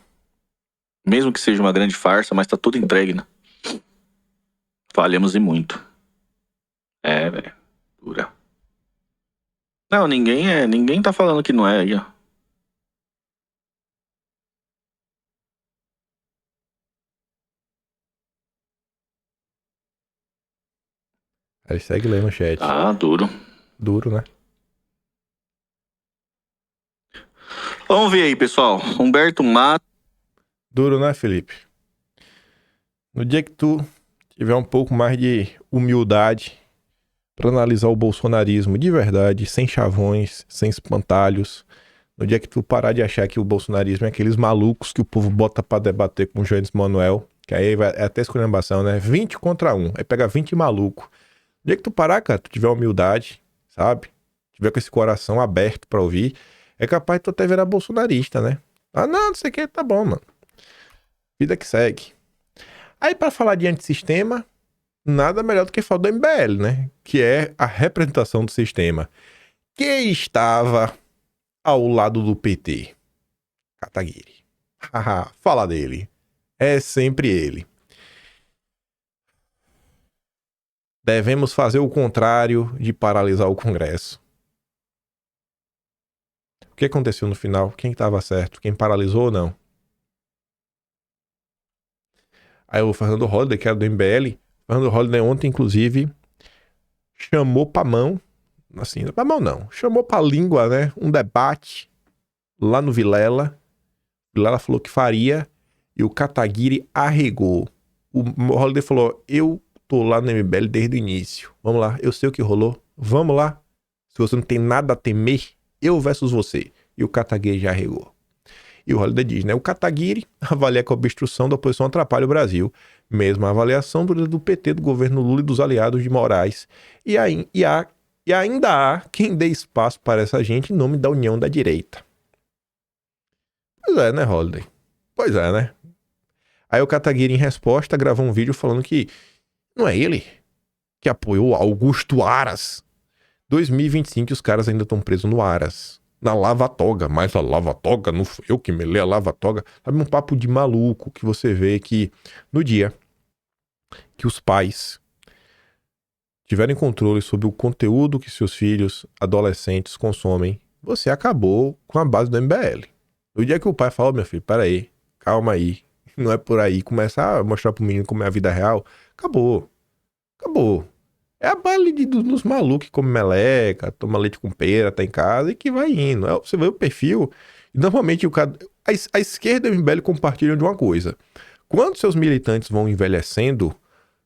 Mesmo que seja uma grande farsa, mas tá tudo entregue, né? Falhamos e muito. Velho. Dura. Não, ninguém tá falando que não é aí, ó. Aí segue lendo o chat. Duro. Duro, né? Vamos ver aí, pessoal. Humberto Matos. Duro, né, Felipe? No dia que tu tiver um pouco mais de humildade para analisar o bolsonarismo de verdade, sem chavões, sem espantalhos, no dia que tu parar de achar que o bolsonarismo é aqueles malucos que o povo bota para debater com o Jones Manuel, que aí é até esculhambação, né? 20 contra 1, aí pega 20 malucos. No dia que tu parar, cara, tu tiver humildade, sabe? Tiver com esse coração aberto para ouvir, é capaz de tu até virar bolsonarista, né? Não sei o que, tá bom, mano. Vida que segue. Aí para falar de antissistema, nada melhor do que falar do MBL, né? Que é a representação do sistema. Quem estava ao lado do PT? Kataguiri. Fala dele. É sempre ele. Devemos fazer o contrário de paralisar o Congresso. O que aconteceu no final? Quem estava certo? Quem paralisou ou não? Aí o Fernando Holliday, que era do MBL, Fernando Holliday ontem, inclusive, chamou pra mão, assim, pra mão não, chamou pra língua, né, um debate lá no Vilela. Vilela falou que faria e o Kataguiri arregou. O Holliday falou, eu tô lá no MBL desde o início. Vamos lá, eu sei o que rolou. Vamos lá. Se você não tem nada a temer, eu versus você. E o Kataguiri já arregou. E o Holliday diz, né? O Kataguiri avalia que a obstrução da oposição atrapalha o Brasil. Mesma avaliação do PT, do governo Lula e dos aliados de Moraes. E ainda há quem dê espaço para essa gente em nome da união da direita. Pois é, né, Holliday? Pois é, né? Aí o Kataguiri, em resposta, gravou um vídeo falando que não é ele que apoiou Augusto Aras. 2025 os caras ainda estão presos no Aras. na lava-toga, mas a lava-toga não fui eu que melei a lava-toga. Sabe, um papo de maluco que você vê que no dia que os pais tiverem controle sobre o conteúdo que seus filhos, adolescentes consomem, você acabou com a base do MBL. No dia que o pai fala, meu filho, peraí, calma aí, não é por aí, começar a mostrar pro menino como é a vida real, acabou. Acabou. É a bala dos malucos que comem meleca, toma leite com pera, tá em casa e que vai indo. Você vê o perfil, e normalmente a esquerda e o MBL compartilham de uma coisa. Quando seus militantes vão envelhecendo,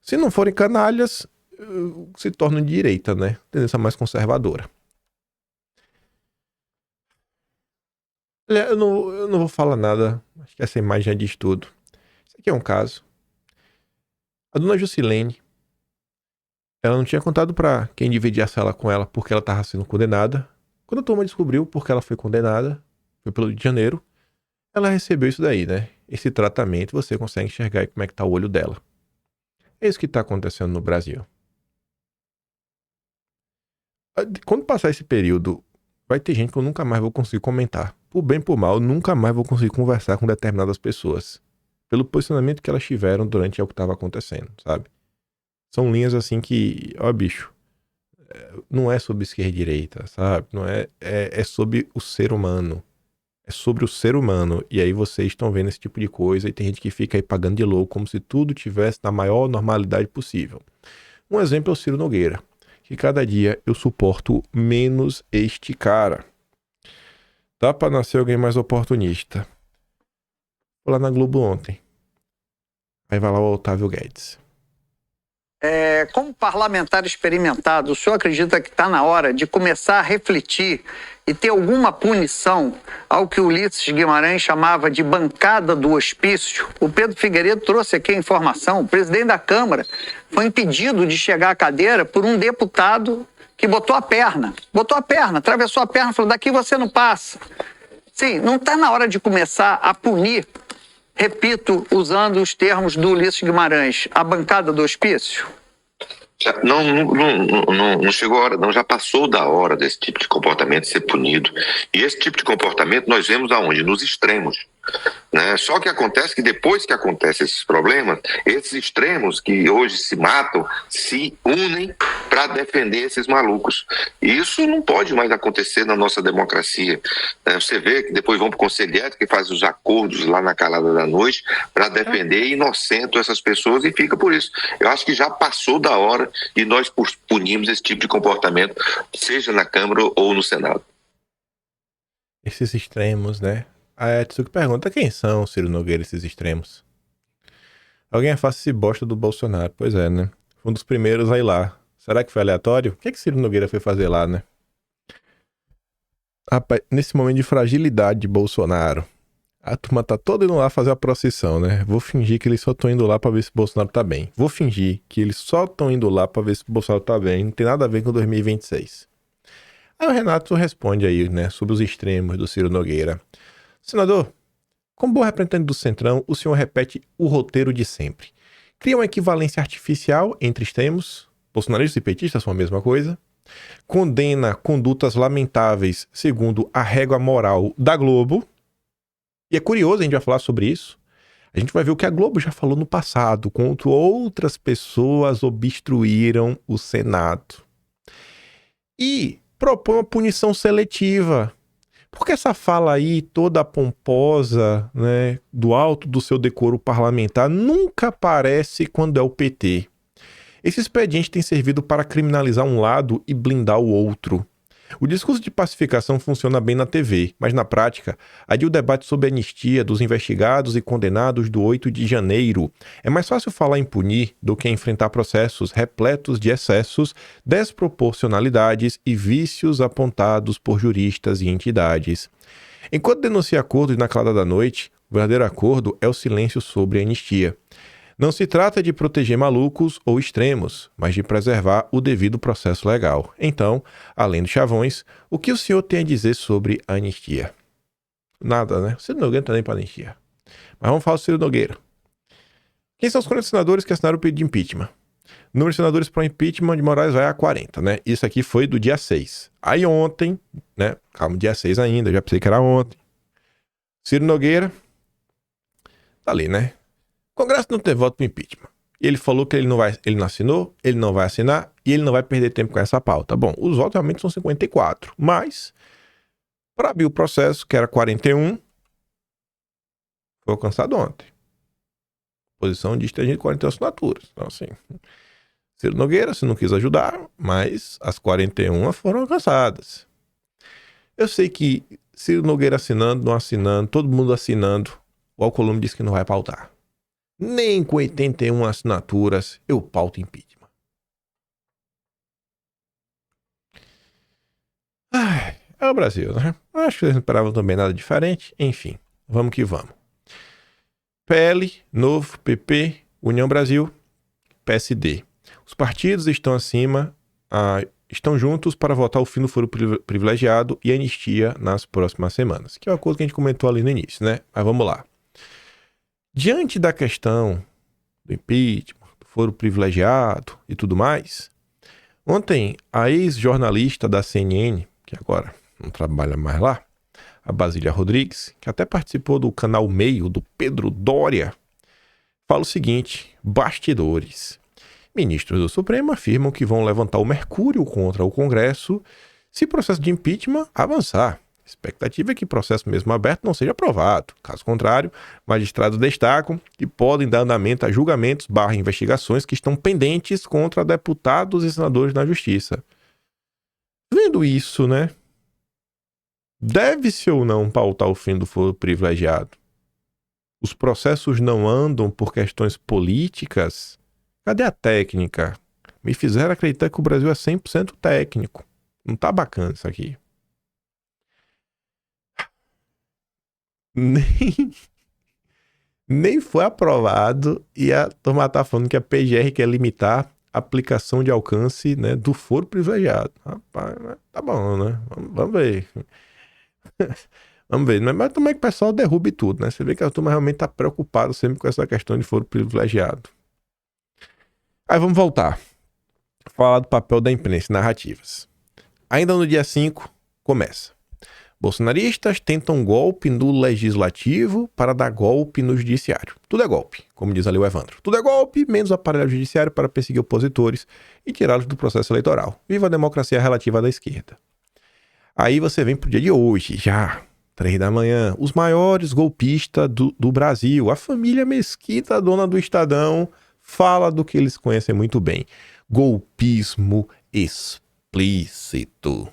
se não forem canalhas, se tornam de direita, né? Tendência mais conservadora. Olha, eu não vou falar nada. Acho que essa imagem já diz tudo. Isso aqui é um caso. A dona Jusilene, ela não tinha contado pra quem dividia a sala com ela porque ela tava sendo condenada. Quando a turma descobriu porque ela foi condenada, foi pelo Rio de Janeiro, ela recebeu isso daí, né? Esse tratamento, você consegue enxergar aí como é que tá o olho dela. É isso que tá acontecendo no Brasil. Quando passar esse período, vai ter gente que eu nunca mais vou conseguir comentar. Por bem ou por mal, eu nunca mais vou conseguir conversar com determinadas pessoas. Pelo posicionamento que elas tiveram durante o que estava acontecendo, sabe? São linhas assim que, ó bicho, não é sobre esquerda e direita, sabe? Não é sobre o ser humano. É sobre o ser humano. E aí vocês estão vendo esse tipo de coisa e tem gente que fica aí pagando de louco como se tudo tivesse na maior normalidade possível. Um exemplo é o Ciro Nogueira, que cada dia eu suporto menos este cara. Dá pra nascer alguém mais oportunista. Fui lá na Globo ontem. Aí vai lá o Otávio Guedes. Como parlamentar experimentado, o senhor acredita que está na hora de começar a refletir e ter alguma punição ao que o Ulisses Guimarães chamava de bancada do hospício? O Pedro Figueiredo trouxe aqui a informação. O presidente da Câmara foi impedido de chegar à cadeira por um deputado que botou a perna, atravessou a perna e falou, daqui você não passa. Sim, não está na hora de começar a punir, repito, usando os termos do Ulisses Guimarães, a bancada do hospício? Não chegou a hora, não. Já passou da hora desse tipo de comportamento ser punido. E esse tipo de comportamento nós vemos aonde? Nos extremos. Né? Só que acontece que depois que acontecem esses problemas, esses extremos que hoje se matam, se unem para defender esses malucos. E isso não pode mais acontecer na nossa democracia. Né? Você vê que depois vão para o Conselho Ético e fazem os acordos lá na calada da noite para defender e inocentam essas pessoas e fica por isso. Eu acho que já passou da hora e nós punimos esse tipo de comportamento, seja na Câmara ou no Senado. Esses extremos, né? A Etsuki pergunta quem são, Ciro Nogueira, esses extremos. Alguém afasta esse bosta do Bolsonaro. Pois é, né? Foi um dos primeiros a ir lá. Será que foi aleatório? O que Ciro Nogueira foi fazer lá, né? Rapaz, nesse momento de fragilidade de Bolsonaro, a turma tá toda indo lá fazer a procissão, né? Vou fingir que eles só estão indo lá pra ver se o Bolsonaro tá bem. Vou fingir que eles só estão indo lá pra ver se o Bolsonaro tá bem. Não tem nada a ver com 2026. Aí o Renato responde aí, né? Sobre os extremos do Ciro Nogueira. Senador, como bom representante do Centrão, o senhor repete o roteiro de sempre. Cria uma equivalência artificial entre extremos. Bolsonaristas e petistas são a mesma coisa. Condena condutas lamentáveis segundo a régua moral da Globo. E é curioso, a gente vai falar sobre isso. A gente vai ver o que a Globo já falou no passado, quanto outras pessoas obstruíram o Senado. E propõe uma punição seletiva. Porque essa fala aí, toda pomposa, né, do alto do seu decoro parlamentar, nunca aparece quando é o PT. Esse expediente tem servido para criminalizar um lado e blindar o outro. O discurso de pacificação funciona bem na TV, mas na prática, adia o debate sobre a anistia dos investigados e condenados do 8 de janeiro. É mais fácil falar em punir do que enfrentar processos repletos de excessos, desproporcionalidades e vícios apontados por juristas e entidades. Enquanto denuncia acordos na calada da noite, o verdadeiro acordo é o silêncio sobre a anistia. Não se trata de proteger malucos ou extremos, mas de preservar o devido processo legal. Então, além dos chavões, o que o senhor tem a dizer sobre a anistia? Nada, né? O Ciro Nogueira não tá nem para anistia. Mas vamos falar do Ciro Nogueira. Quem são os 40 senadores que assinaram o pedido de impeachment? Número de senadores para o impeachment de Moraes vai a 40, né? Isso aqui foi do dia 6. Aí ontem, né? Calma, dia 6 ainda, eu já pensei que era ontem. Ciro Nogueira, tá ali, né? O Congresso não teve voto para impeachment. Ele falou que ele não assinou, ele não vai assinar e ele não vai perder tempo com essa pauta. Bom, os votos realmente são 54, mas para abrir o processo, que era 41, foi alcançado ontem. Posição de estrangeiro de 41 assinaturas. Então, assim, Ciro Nogueira, se não quis ajudar, mas as 41 foram alcançadas. Eu sei que Ciro Nogueira assinando, não assinando, todo mundo assinando, o Alcolumbre disse que não vai pautar. Nem com 81 assinaturas eu pauto impeachment. Ai, é o Brasil, né? Acho que eles não esperavam também nada diferente. Enfim, vamos que vamos. PL, Novo, PP, União Brasil, PSD. Os partidos estão estão juntos para votar o fim do foro privilegiado e anistia nas próximas semanas, que é uma coisa que a gente comentou ali no início, né? Mas vamos lá. Diante da questão do impeachment, do foro privilegiado e tudo mais, ontem a ex-jornalista da CNN, que agora não trabalha mais lá, a Basília Rodrigues, que até participou do canal Meio do Pedro Doria, fala o seguinte: bastidores. Ministros do Supremo afirmam que vão levantar o mercúrio contra o Congresso se o processo de impeachment avançar. A expectativa é que o processo mesmo aberto não seja aprovado. Caso contrário, magistrados destacam que podem dar andamento a julgamentos / investigações que estão pendentes contra deputados e senadores na Justiça. Vendo isso, né? Deve-se ou não pautar o fim do foro privilegiado? Os processos não andam por questões políticas? Cadê a técnica? Me fizeram acreditar que o Brasil é 100% técnico. Não tá bacana isso aqui. Nem foi aprovado e a turma tá falando que a PGR quer limitar a aplicação de alcance, né, do foro privilegiado. Rapaz, tá bom, né? Vamos ver. Vamos ver. Mas como é que o pessoal derrube tudo, né? Você vê que a turma realmente tá preocupada sempre com essa questão de foro privilegiado. Aí vamos voltar. Falar do papel da imprensa e narrativas. Ainda no dia 5, começa. Bolsonaristas tentam golpe no legislativo para dar golpe no judiciário. Tudo é golpe, como diz ali o Evandro. Tudo é golpe, menos o aparelho judiciário para perseguir opositores e tirá-los do processo eleitoral. Viva a democracia relativa da esquerda. Aí você vem pro dia de hoje, já, 3 da manhã. Os maiores golpistas do Brasil, a família Mesquita, dona do Estadão, fala do que eles conhecem muito bem. Golpismo explícito.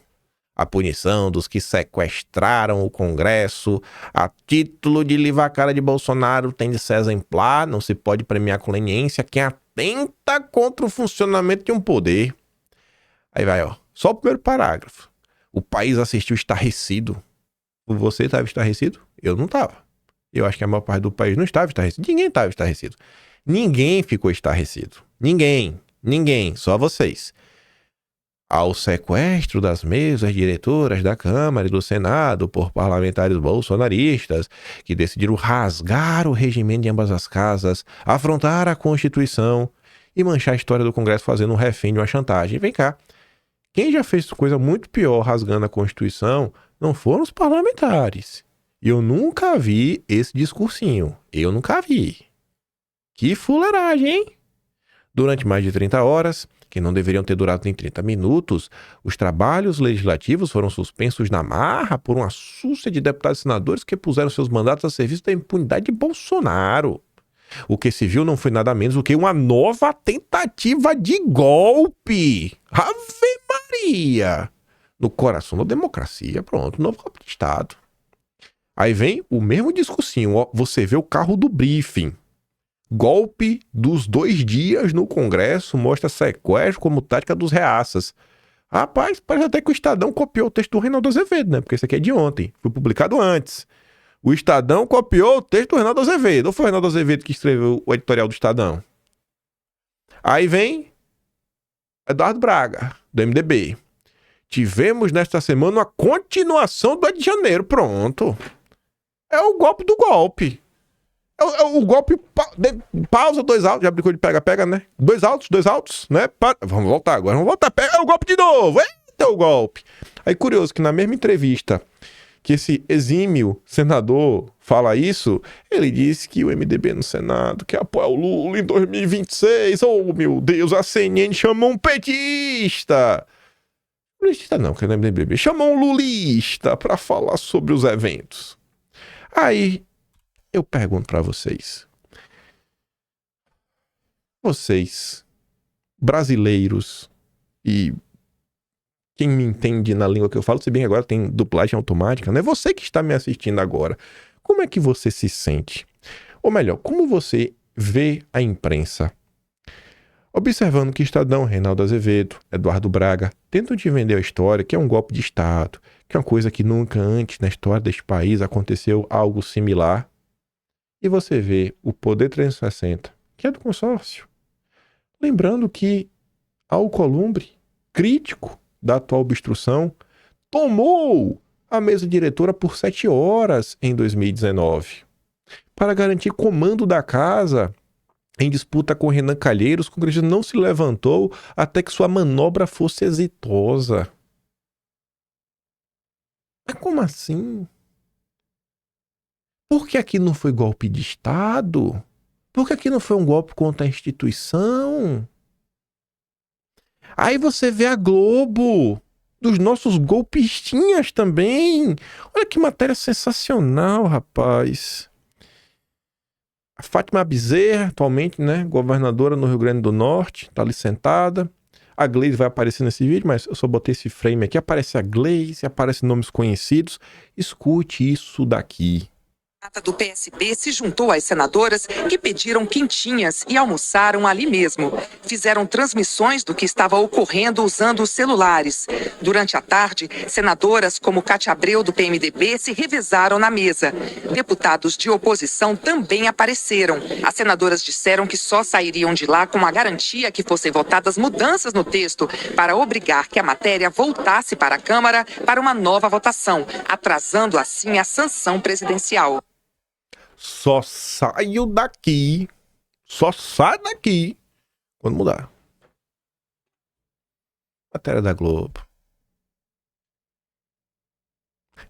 A punição dos que sequestraram o Congresso a título de livrar a cara de Bolsonaro tem de ser exemplar, não se pode premiar com leniência quem atenta contra o funcionamento de um poder. Aí vai, ó, só o primeiro parágrafo. O país assistiu estarrecido. Você estava estarrecido? Eu não estava. Eu acho que a maior parte do país não estava estarrecido. Ninguém estava estarrecido. Ninguém ficou estarrecido. Ninguém, só vocês. Ao sequestro das mesas diretoras da Câmara e do Senado por parlamentares bolsonaristas que decidiram rasgar o regimento de ambas as casas, afrontar a Constituição e manchar a história do Congresso fazendo um refém de uma chantagem. Vem cá, quem já fez coisa muito pior rasgando a Constituição não foram os parlamentares. E eu nunca vi esse discursinho. Eu nunca vi. Que fuleiragem, hein? Durante mais de 30 horas... que não deveriam ter durado nem 30 minutos, os trabalhos legislativos foram suspensos na marra por uma súcia de deputados e senadores que puseram seus mandatos a serviço da impunidade de Bolsonaro. O que se viu não foi nada menos do que uma nova tentativa de golpe. Ave Maria! No coração da democracia, pronto, novo golpe de Estado. Aí vem o mesmo discursinho, ó, você vê o carro do briefing. Golpe dos 2 dias no Congresso mostra sequestro como tática dos reaças. Rapaz, parece até que o Estadão copiou o texto do Reinaldo Azevedo, né? Porque esse aqui é de ontem, foi publicado antes. O Estadão copiou o texto do Reinaldo Azevedo. Ou foi o Reinaldo Azevedo que escreveu o editorial do Estadão? Aí vem Eduardo Braga, do MDB. Tivemos nesta semana a continuação do 8 de janeiro. Pronto. É o golpe do golpe. O golpe pausa, 2 altos, já brincou de pega-pega, né? 2 altos, né? Vamos voltar agora, pega o golpe de novo, eita o golpe. Aí curioso que na mesma entrevista que esse exímio senador fala isso, ele disse que o MDB no Senado quer apoiar o Lula em 2026, oh meu Deus, a CNN chamou um petista. Petista não, que é o MDB, chamou um lulista pra falar sobre os eventos. Aí eu pergunto pra vocês, brasileiros e quem me entende na língua que eu falo, se bem que agora tem dublagem automática, né? Você que está me assistindo agora, como é que você se sente? Ou melhor, como você vê a imprensa? Observando que Estadão, Reinaldo Azevedo, Eduardo Braga tentam te vender a história que é um golpe de Estado, que é uma coisa que nunca antes na história deste país aconteceu algo similar. E você vê o Poder 360, que é do consórcio. Lembrando que Alcolumbre, crítico da atual obstrução, tomou a mesa diretora por 7 horas em 2019 para garantir comando da casa em disputa com Renan Calheiros. O Congresso não se levantou até que sua manobra fosse exitosa. Mas como assim? Por que aqui não foi golpe de Estado? Por que aqui não foi um golpe contra a instituição? Aí você vê a Globo, dos nossos golpistinhas também. Olha que matéria sensacional, rapaz. A Fátima Bezerra, atualmente, né, governadora no Rio Grande do Norte, tá ali sentada. A Gleisi vai aparecer nesse vídeo, mas eu só botei esse frame aqui. Aparece a Gleisi, aparecem nomes conhecidos. Escute isso daqui. Do PSB se juntou às senadoras que pediram quentinhas e almoçaram ali mesmo. Fizeram transmissões do que estava ocorrendo usando os celulares. Durante a tarde, senadoras como Cátia Abreu, do PMDB, se revezaram na mesa. Deputados de oposição também apareceram. As senadoras disseram que só sairiam de lá com a garantia que fossem votadas mudanças no texto para obrigar que a matéria voltasse para a Câmara para uma nova votação, atrasando assim a sanção presidencial. Só sai daqui quando mudar. Matéria da Globo.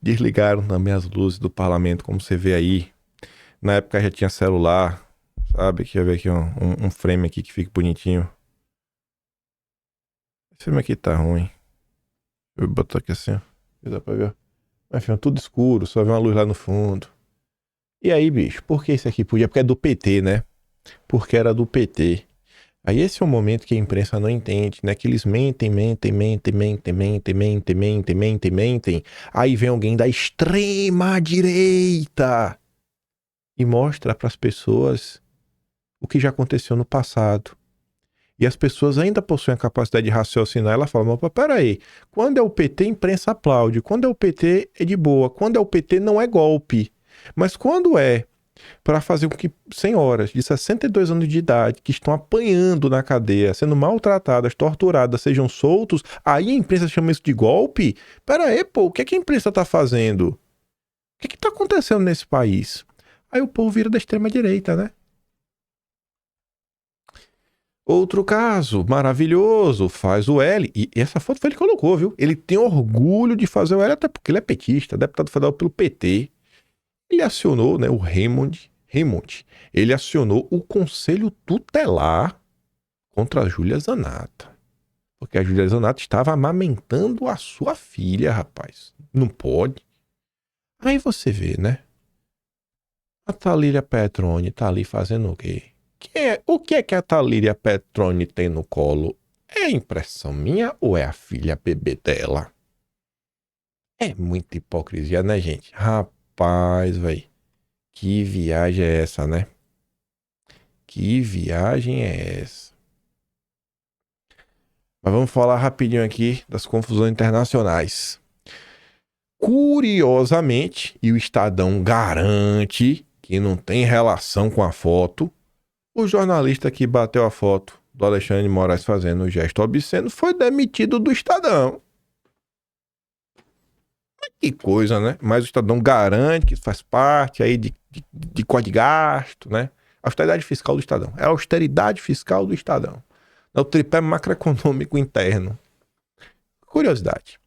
Desligaram também as luzes do parlamento, como você vê aí. Na época já tinha celular, sabe? Deixa eu ver aqui um frame aqui que fique bonitinho. Esse filme aqui tá ruim. Eu vou botar aqui assim, ó. Dá pra ver. Enfim, tudo escuro, só vê uma luz lá no fundo. E aí, bicho, por que isso aqui podia? Porque é do PT, né? Porque era do PT. Aí esse é o momento que a imprensa não entende, né? Que eles mentem. Aí vem alguém da extrema direita e mostra para as pessoas o que já aconteceu no passado. E as pessoas ainda possuem a capacidade de raciocinar. Ela fala, mas peraí, quando é o PT, a imprensa aplaude. Quando é o PT, é de boa. Quando é o PT, não é golpe. Mas quando é para fazer com que senhoras de 62 anos de idade que estão apanhando na cadeia, sendo maltratadas, torturadas, sejam soltos, aí a imprensa chama isso de golpe? Pera aí, pô, o que é que a imprensa tá fazendo? O que é que tá acontecendo nesse país? Aí o povo vira da extrema direita, né? Outro caso maravilhoso, faz o L, e essa foto foi ele que colocou, viu? Ele tem orgulho de fazer o L, até porque ele é petista, deputado federal pelo PT. Ele acionou, né, o Raymond, ele acionou o Conselho Tutelar contra a Júlia Zanata. Porque a Júlia Zanata estava amamentando a sua filha, rapaz. Não pode. Aí você vê, né? A Thalíria Petroni tá ali fazendo o quê? O que é que a Thalíria Petroni tem no colo? É impressão minha ou é a filha bebê dela? É muita hipocrisia, né, gente? Rapaz, velho. Que viagem é essa, né? Que viagem é essa? Mas vamos falar rapidinho aqui das confusões internacionais. Curiosamente, e o Estadão garante que não tem relação com a foto, o jornalista que bateu a foto do Alexandre de Moraes fazendo o gesto obsceno foi demitido do Estadão. Que coisa, né? Mas o Estadão garante que isso faz parte aí de código de gasto, né? Austeridade fiscal do Estadão. É a austeridade fiscal do Estadão. É o tripé macroeconômico interno. Curiosidade.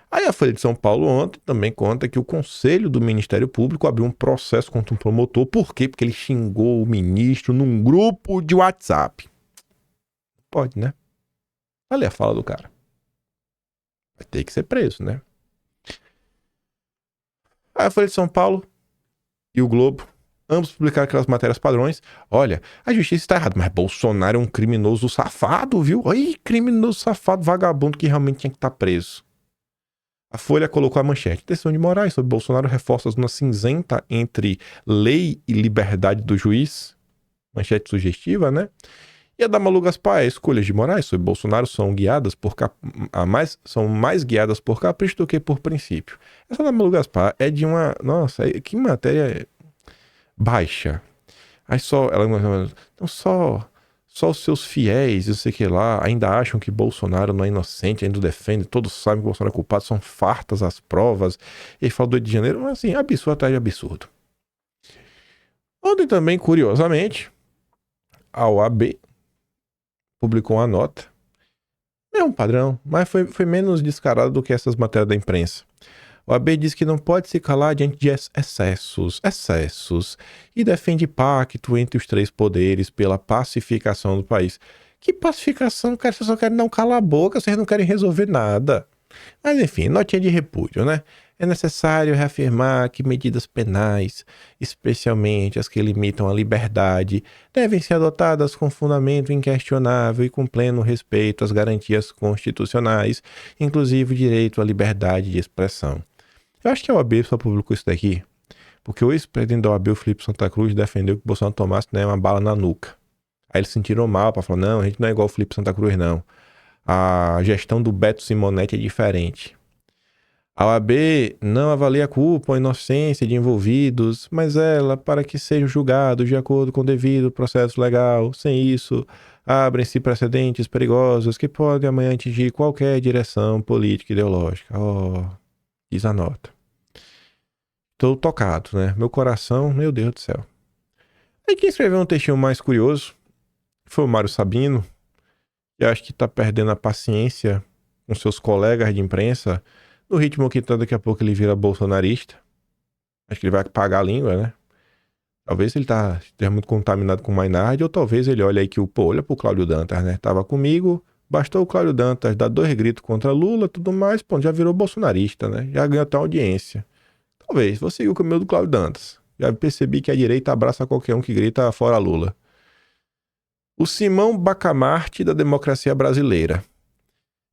Aí a Folha de São Paulo ontem também conta que o Conselho do Ministério Público abriu um processo contra um promotor. Por quê? Porque ele xingou o ministro num grupo de WhatsApp. Pode, né? Olha a fala do cara. Vai ter que ser preso, né? Aí a Folha de São Paulo e o Globo, ambos publicaram aquelas matérias padrões. Olha, a justiça está errada, mas Bolsonaro é um criminoso safado, viu? Aí, criminoso safado, vagabundo que realmente tinha que estar preso. A Folha colocou a manchete. Decisão de Moraes sobre Bolsonaro reforça a zona cinzenta entre lei e liberdade do juiz. Manchete sugestiva, né? E a da Malu Gaspar, escolhas de Moraes sobre Bolsonaro são mais guiadas por capricho do que por princípio. Essa da Malu Gaspar é de uma... Nossa, que matéria baixa. Aí só os seus fiéis, eu sei que lá, ainda acham que Bolsonaro não é inocente, ainda o defende, todos sabem que Bolsonaro é culpado, são fartas as provas. E aí fala do 8 de janeiro, mas assim, absurdo atrás de absurdo. Ontem também, curiosamente, a OAB publicou uma nota. É um padrão, mas foi menos descarado do que essas matérias da imprensa. O AB diz que não pode se calar diante de excessos, e defende pacto entre os três poderes pela pacificação do país. Que pacificação, cara? Vocês só querem não calar a boca, vocês não querem resolver nada. Mas enfim, notinha de repúdio, né? É necessário reafirmar que medidas penais, especialmente as que limitam a liberdade, devem ser adotadas com fundamento inquestionável e com pleno respeito às garantias constitucionais, inclusive o direito à liberdade de expressão. Eu acho que a OAB só publicou isso daqui porque o ex-presidente da OAB, o Felipe Santa Cruz, defendeu que o Bolsonaro tomasse, né, uma bala na nuca. Aí eles se sentiram mal para falar, não, a gente não é igual o Felipe Santa Cruz, não. A gestão do Beto Simonetti é diferente. A OAB não avalia a culpa ou a inocência de envolvidos, mas ela, para que sejam julgados de acordo com o devido processo legal, sem isso, abrem-se precedentes perigosos que podem amanhã atingir qualquer direção política e ideológica. Diz a nota. Tô tocado, né? Meu coração, meu Deus do céu. Aí quem escreveu um textinho mais curioso foi o Mário Sabino, que acho que tá perdendo a paciência com seus colegas de imprensa, no ritmo que tá, daqui a pouco ele vira bolsonarista. Acho que ele vai pagar a língua, né? Talvez ele esteja muito contaminado com o Maynard, ou talvez ele olhe aí que olha pro Cláudio Dantas, né? Tava comigo, bastou o Cláudio Dantas dar 2 gritos contra Lula, tudo mais, pô, já virou bolsonarista, né? Já ganhou até audiência. Talvez, vou seguir o caminho do Cláudio Dantas. Já percebi que a direita abraça qualquer um que grita fora Lula. O Simão Bacamarte da democracia brasileira.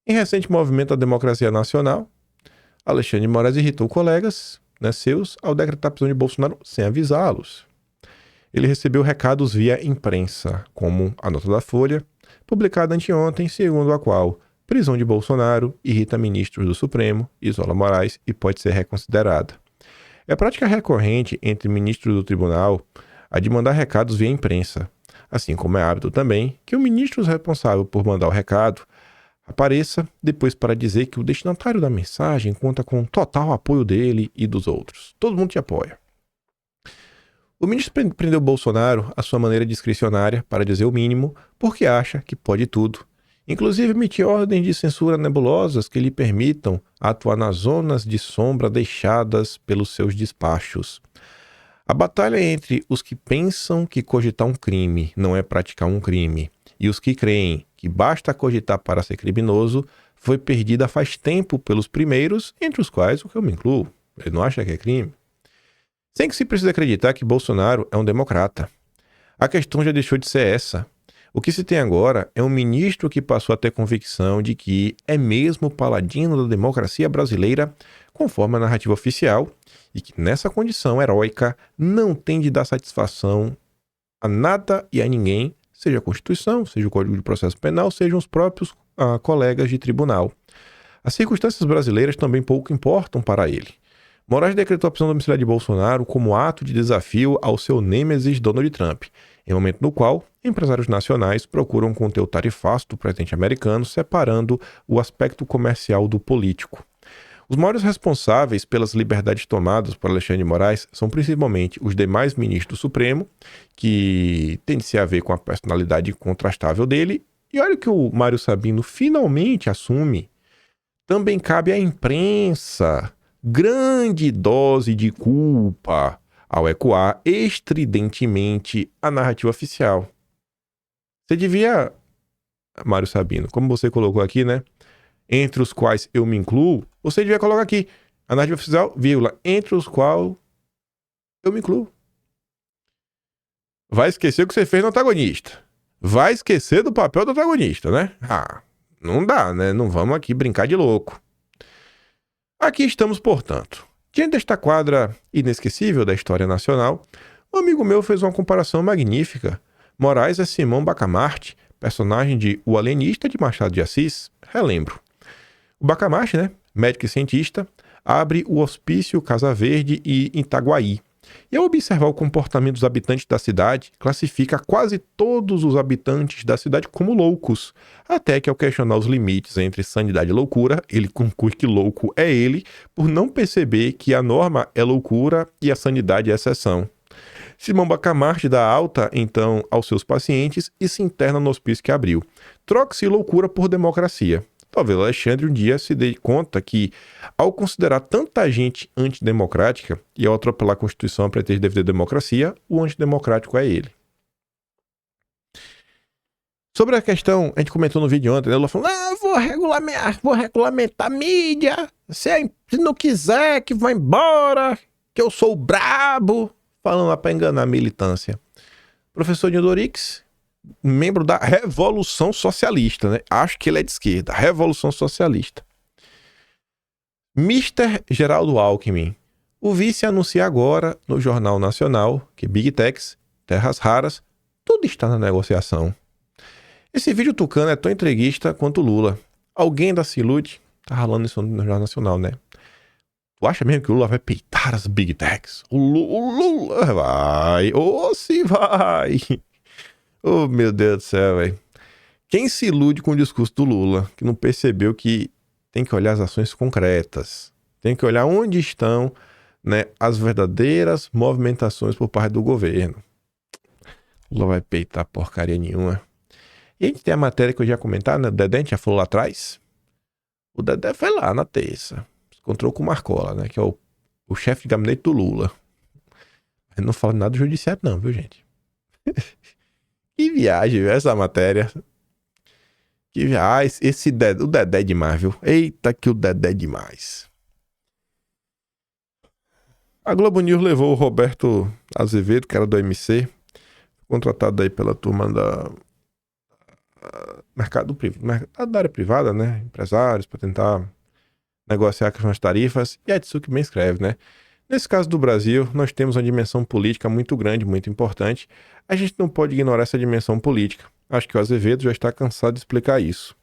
Em recente movimento da democracia nacional, Alexandre de Moraes irritou colegas, né, seus, ao decretar a prisão de Bolsonaro sem avisá-los. Ele recebeu recados via imprensa, como a nota da Folha, publicada anteontem, segundo a qual prisão de Bolsonaro irrita ministros do Supremo, isola Moraes e pode ser reconsiderada. É prática recorrente entre ministros do tribunal a de mandar recados via imprensa, assim como é hábito também que o ministro responsável por mandar o recado apareça depois para dizer que o destinatário da mensagem conta com total apoio dele e dos outros. Todo mundo te apoia. O ministro prendeu Bolsonaro à sua maneira discricionária, para dizer o mínimo, porque acha que pode tudo. Inclusive emitir ordens de censura nebulosas que lhe permitam atuar nas zonas de sombra deixadas pelos seus despachos. A batalha entre os que pensam que cogitar um crime não é praticar um crime e os que creem que basta cogitar para ser criminoso foi perdida faz tempo pelos primeiros, entre os quais o que eu me incluo. Ele não acha que é crime? Sem que se precise acreditar que Bolsonaro é um democrata. A questão já deixou de ser essa. O que se tem agora é um ministro que passou a ter convicção de que é mesmo paladino da democracia brasileira, conforme a narrativa oficial, e que nessa condição heróica não tem de dar satisfação a nada e a ninguém, seja a Constituição, seja o Código de Processo Penal, sejam os próprios colegas de tribunal. As circunstâncias brasileiras também pouco importam para ele. Moraes decretou a prisão domiciliar de Bolsonaro como ato de desafio ao seu nêmesis Donald Trump, em momento no qual empresários nacionais procuram conter o tarifaço do presidente americano, separando o aspecto comercial do político. Os maiores responsáveis pelas liberdades tomadas por Alexandre de Moraes são principalmente os demais ministros do Supremo, que tem-se a ver com a personalidade incontrastável dele. E olha o que o Mário Sabino finalmente assume. Também cabe à imprensa grande dose de culpa ao ecoar estridentemente a narrativa oficial. Você devia, Mário Sabino, como você colocou aqui, né? Entre os quais eu me incluo, você devia colocar aqui a narrativa oficial, vírgula, entre os quais eu me incluo. Vai esquecer o que você fez no antagonista. Vai esquecer do papel do antagonista, né? Não dá, né? Não vamos aqui brincar de louco. Aqui estamos, portanto. Diante desta quadra inesquecível da história nacional, um amigo meu fez uma comparação magnífica. Moraes é Simão Bacamarte, personagem de O Alienista de Machado de Assis. Relembro. O Bacamarte, né, médico e cientista, abre o Hospício Casa Verde e Itaguaí. E ao observar o comportamento dos habitantes da cidade, classifica quase todos os habitantes da cidade como loucos. Até que ao questionar os limites entre sanidade e loucura, ele conclui que louco é ele, por não perceber que a norma é loucura e a sanidade é exceção. Simão Bacamarte dá alta, então, aos seus pacientes e se interna no hospício que abriu. Troca-se loucura por democracia. Talvez Alexandre um dia se dê conta que, ao considerar tanta gente antidemocrática e ao atropelar a Constituição a pretexto de defender a democracia, o antidemocrático é ele. Sobre a questão, a gente comentou no vídeo ontem, né? Ela falou, vou regulamentar a mídia, se não quiser que vá embora, que eu sou brabo, falando lá para enganar a militância. Professor Nildorix, membro da Revolução Socialista, né? Acho que ele é de esquerda. Revolução Socialista. Mr. Geraldo Alckmin. O vice anuncia agora no Jornal Nacional que Big Techs, terras raras, tudo está na negociação. Esse vídeo tucano é tão entreguista quanto o Lula. Alguém da Silude tá ralando isso no Jornal Nacional, né? Tu acha mesmo que o Lula vai peitar as Big Techs? O Lula vai. Se vai. Oh, meu Deus do céu, velho. Quem se ilude com o discurso do Lula, que não percebeu que tem que olhar as ações concretas, tem que olhar onde estão, né, as verdadeiras movimentações por parte do governo. O Lula vai peitar porcaria nenhuma. E a gente tem a matéria que eu já comentei, né? O Dedé, a gente já falou lá atrás. O Dedé foi lá na terça. Se encontrou com o Marcola, né? Que é o chefe de gabinete do Lula. Ele não fala nada do judiciário não, viu, gente? Que viagem, viu, essa matéria. Que viagem. O Dedé é demais, viu? Eita, que o Dedé é demais. A Globo News levou o Roberto Azevedo, que era do MC, contratado aí pela turma da da área privada, né? Empresários, para tentar negociar com as tarifas. E a Tsuki bem escreve, né? Nesse caso do Brasil, nós temos uma dimensão política muito grande, muito importante. A gente não pode ignorar essa dimensão política. Acho que o Azevedo já está cansado de explicar isso.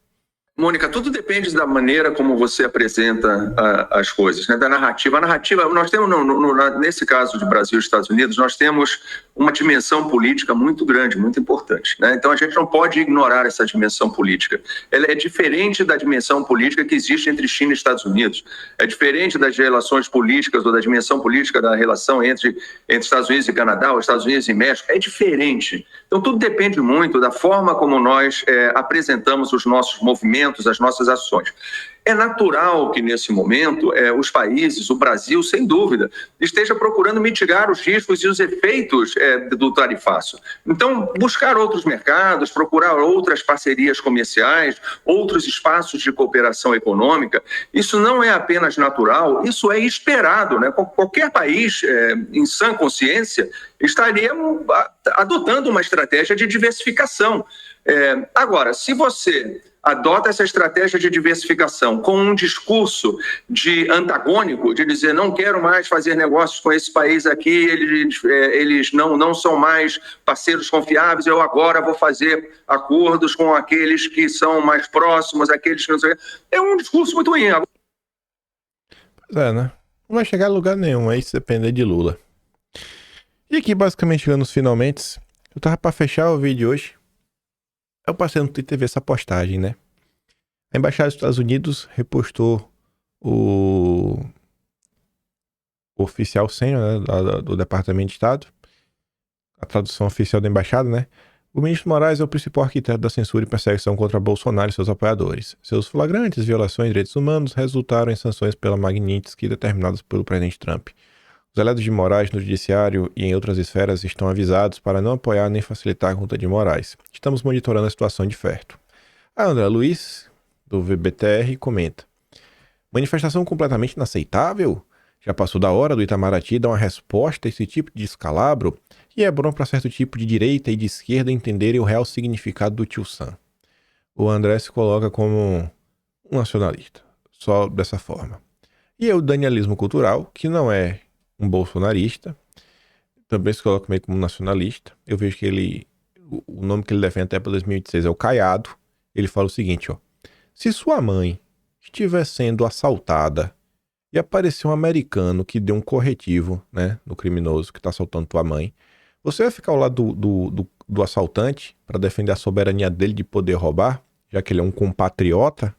Mônica, tudo depende da maneira como você apresenta as coisas, né? Da narrativa. A narrativa, nós temos, nesse caso de Brasil e Estados Unidos, nós temos uma dimensão política muito grande, muito importante, né? Então a gente não pode ignorar essa dimensão política. Ela é diferente da dimensão política que existe entre China e Estados Unidos. É diferente das relações políticas ou da dimensão política da relação entre Estados Unidos e Canadá, ou Estados Unidos e México. É diferente. Então tudo depende muito da forma como nós apresentamos os nossos movimentos, as nossas ações. É natural que, nesse momento, os países, o Brasil, sem dúvida, esteja procurando mitigar os riscos e os efeitos do tarifaço. Então, buscar outros mercados, procurar outras parcerias comerciais, outros espaços de cooperação econômica, isso não é apenas natural, isso é esperado, né? Qualquer país, em sã consciência, estaria adotando uma estratégia de diversificação. Agora, se você adota essa estratégia de diversificação com um discurso antagônico, de dizer não quero mais fazer negócios com esse país aqui, eles não são mais parceiros confiáveis, eu agora vou fazer acordos com aqueles que são mais próximos, aqueles que não sei. É um discurso muito ruim. Pois é, né? Não vai chegar a lugar nenhum, aí se depender de Lula. E aqui, basicamente, chegando nos finalmente, eu tava pra fechar o vídeo hoje. Eu passei no Twitter ver essa postagem, né? A Embaixada dos Estados Unidos repostou o oficial sênior, né, do Departamento de Estado, a tradução oficial da embaixada, né? O ministro Moraes é o principal arquiteto da censura e perseguição contra Bolsonaro e seus apoiadores. Seus flagrantes violações de direitos humanos resultaram em sanções pela Magnitsky determinadas pelo presidente Trump. Os aliados de Moraes no judiciário e em outras esferas estão avisados para não apoiar nem facilitar a conta de Moraes. Estamos monitorando a situação de perto. A André Luiz, do VBTR, comenta: manifestação completamente inaceitável? Já passou da hora do Itamaraty dar uma resposta a esse tipo de descalabro? E é bom para certo tipo de direita e de esquerda entenderem o real significado do Tio Sam. O André se coloca como um nacionalista, só dessa forma. E é o danialismo cultural, que não é um bolsonarista, também se coloca meio como um nacionalista. Eu vejo que o nome que ele defende até para 2016 é o Caiado. Ele fala o seguinte, ó: se sua mãe estiver sendo assaltada e aparecer um americano que deu um corretivo, né, no criminoso que está assaltando tua mãe, você vai ficar ao lado do assaltante para defender a soberania dele de poder roubar, já que ele é um compatriota?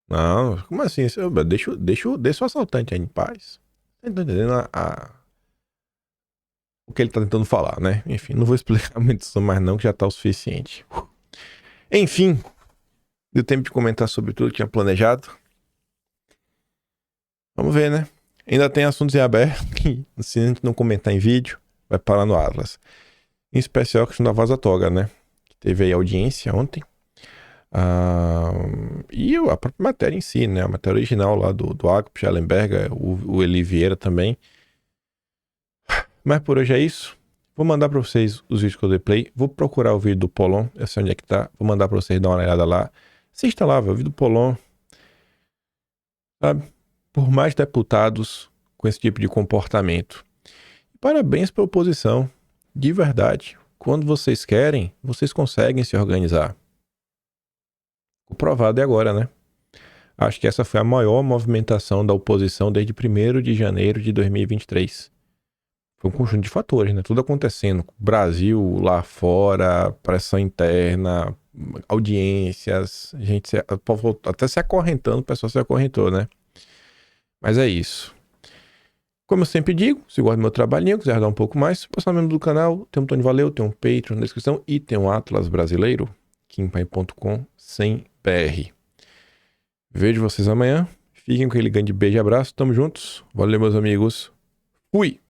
Não, como assim? Deixa o assaltante aí em paz. Você tá entendendo o que ele tá tentando falar, né? Enfim, não vou explicar muito isso mais não, que já tá o suficiente. Enfim, deu tempo de comentar sobre tudo que tinha planejado. Vamos ver, né? Ainda tem assuntos em aberto que, se a gente não comentar em vídeo, vai parar no Atlas. Em especial a questão da Vaza Toga, né? Que teve aí audiência ontem. E a própria matéria em si, né? A matéria original lá do Agop Schellenberger, o Eli Vieira também. Mas por hoje é isso. Vou mandar pra vocês os vídeos que eu dei play. Vou procurar o vídeo do Polon, eu sei onde é que tá. Vou mandar pra vocês dar uma olhada lá. Assista lá, velho, o vídeo do Polon. Sabe? Por mais deputados com esse tipo de comportamento. Parabéns pela oposição. De verdade. Quando vocês querem, vocês conseguem se organizar. O provado é agora, né? Acho que essa foi a maior movimentação da oposição desde 1º de janeiro de 2023. Foi um conjunto de fatores, né? Tudo acontecendo. Brasil lá fora, pressão interna, audiências, gente até se acorrentando, o pessoal se acorrentou, né? Mas é isso. Como eu sempre digo, se gosta do meu trabalhinho, quiser dar um pouco mais, passar membro do canal, tem um botão de valeu, tem um Patreon na descrição e tem um Atlas brasileiro, kimpai.com, sem PR. Vejo vocês amanhã. Fiquem com aquele grande beijo e abraço. Tamo juntos. Valeu, meus amigos. Fui!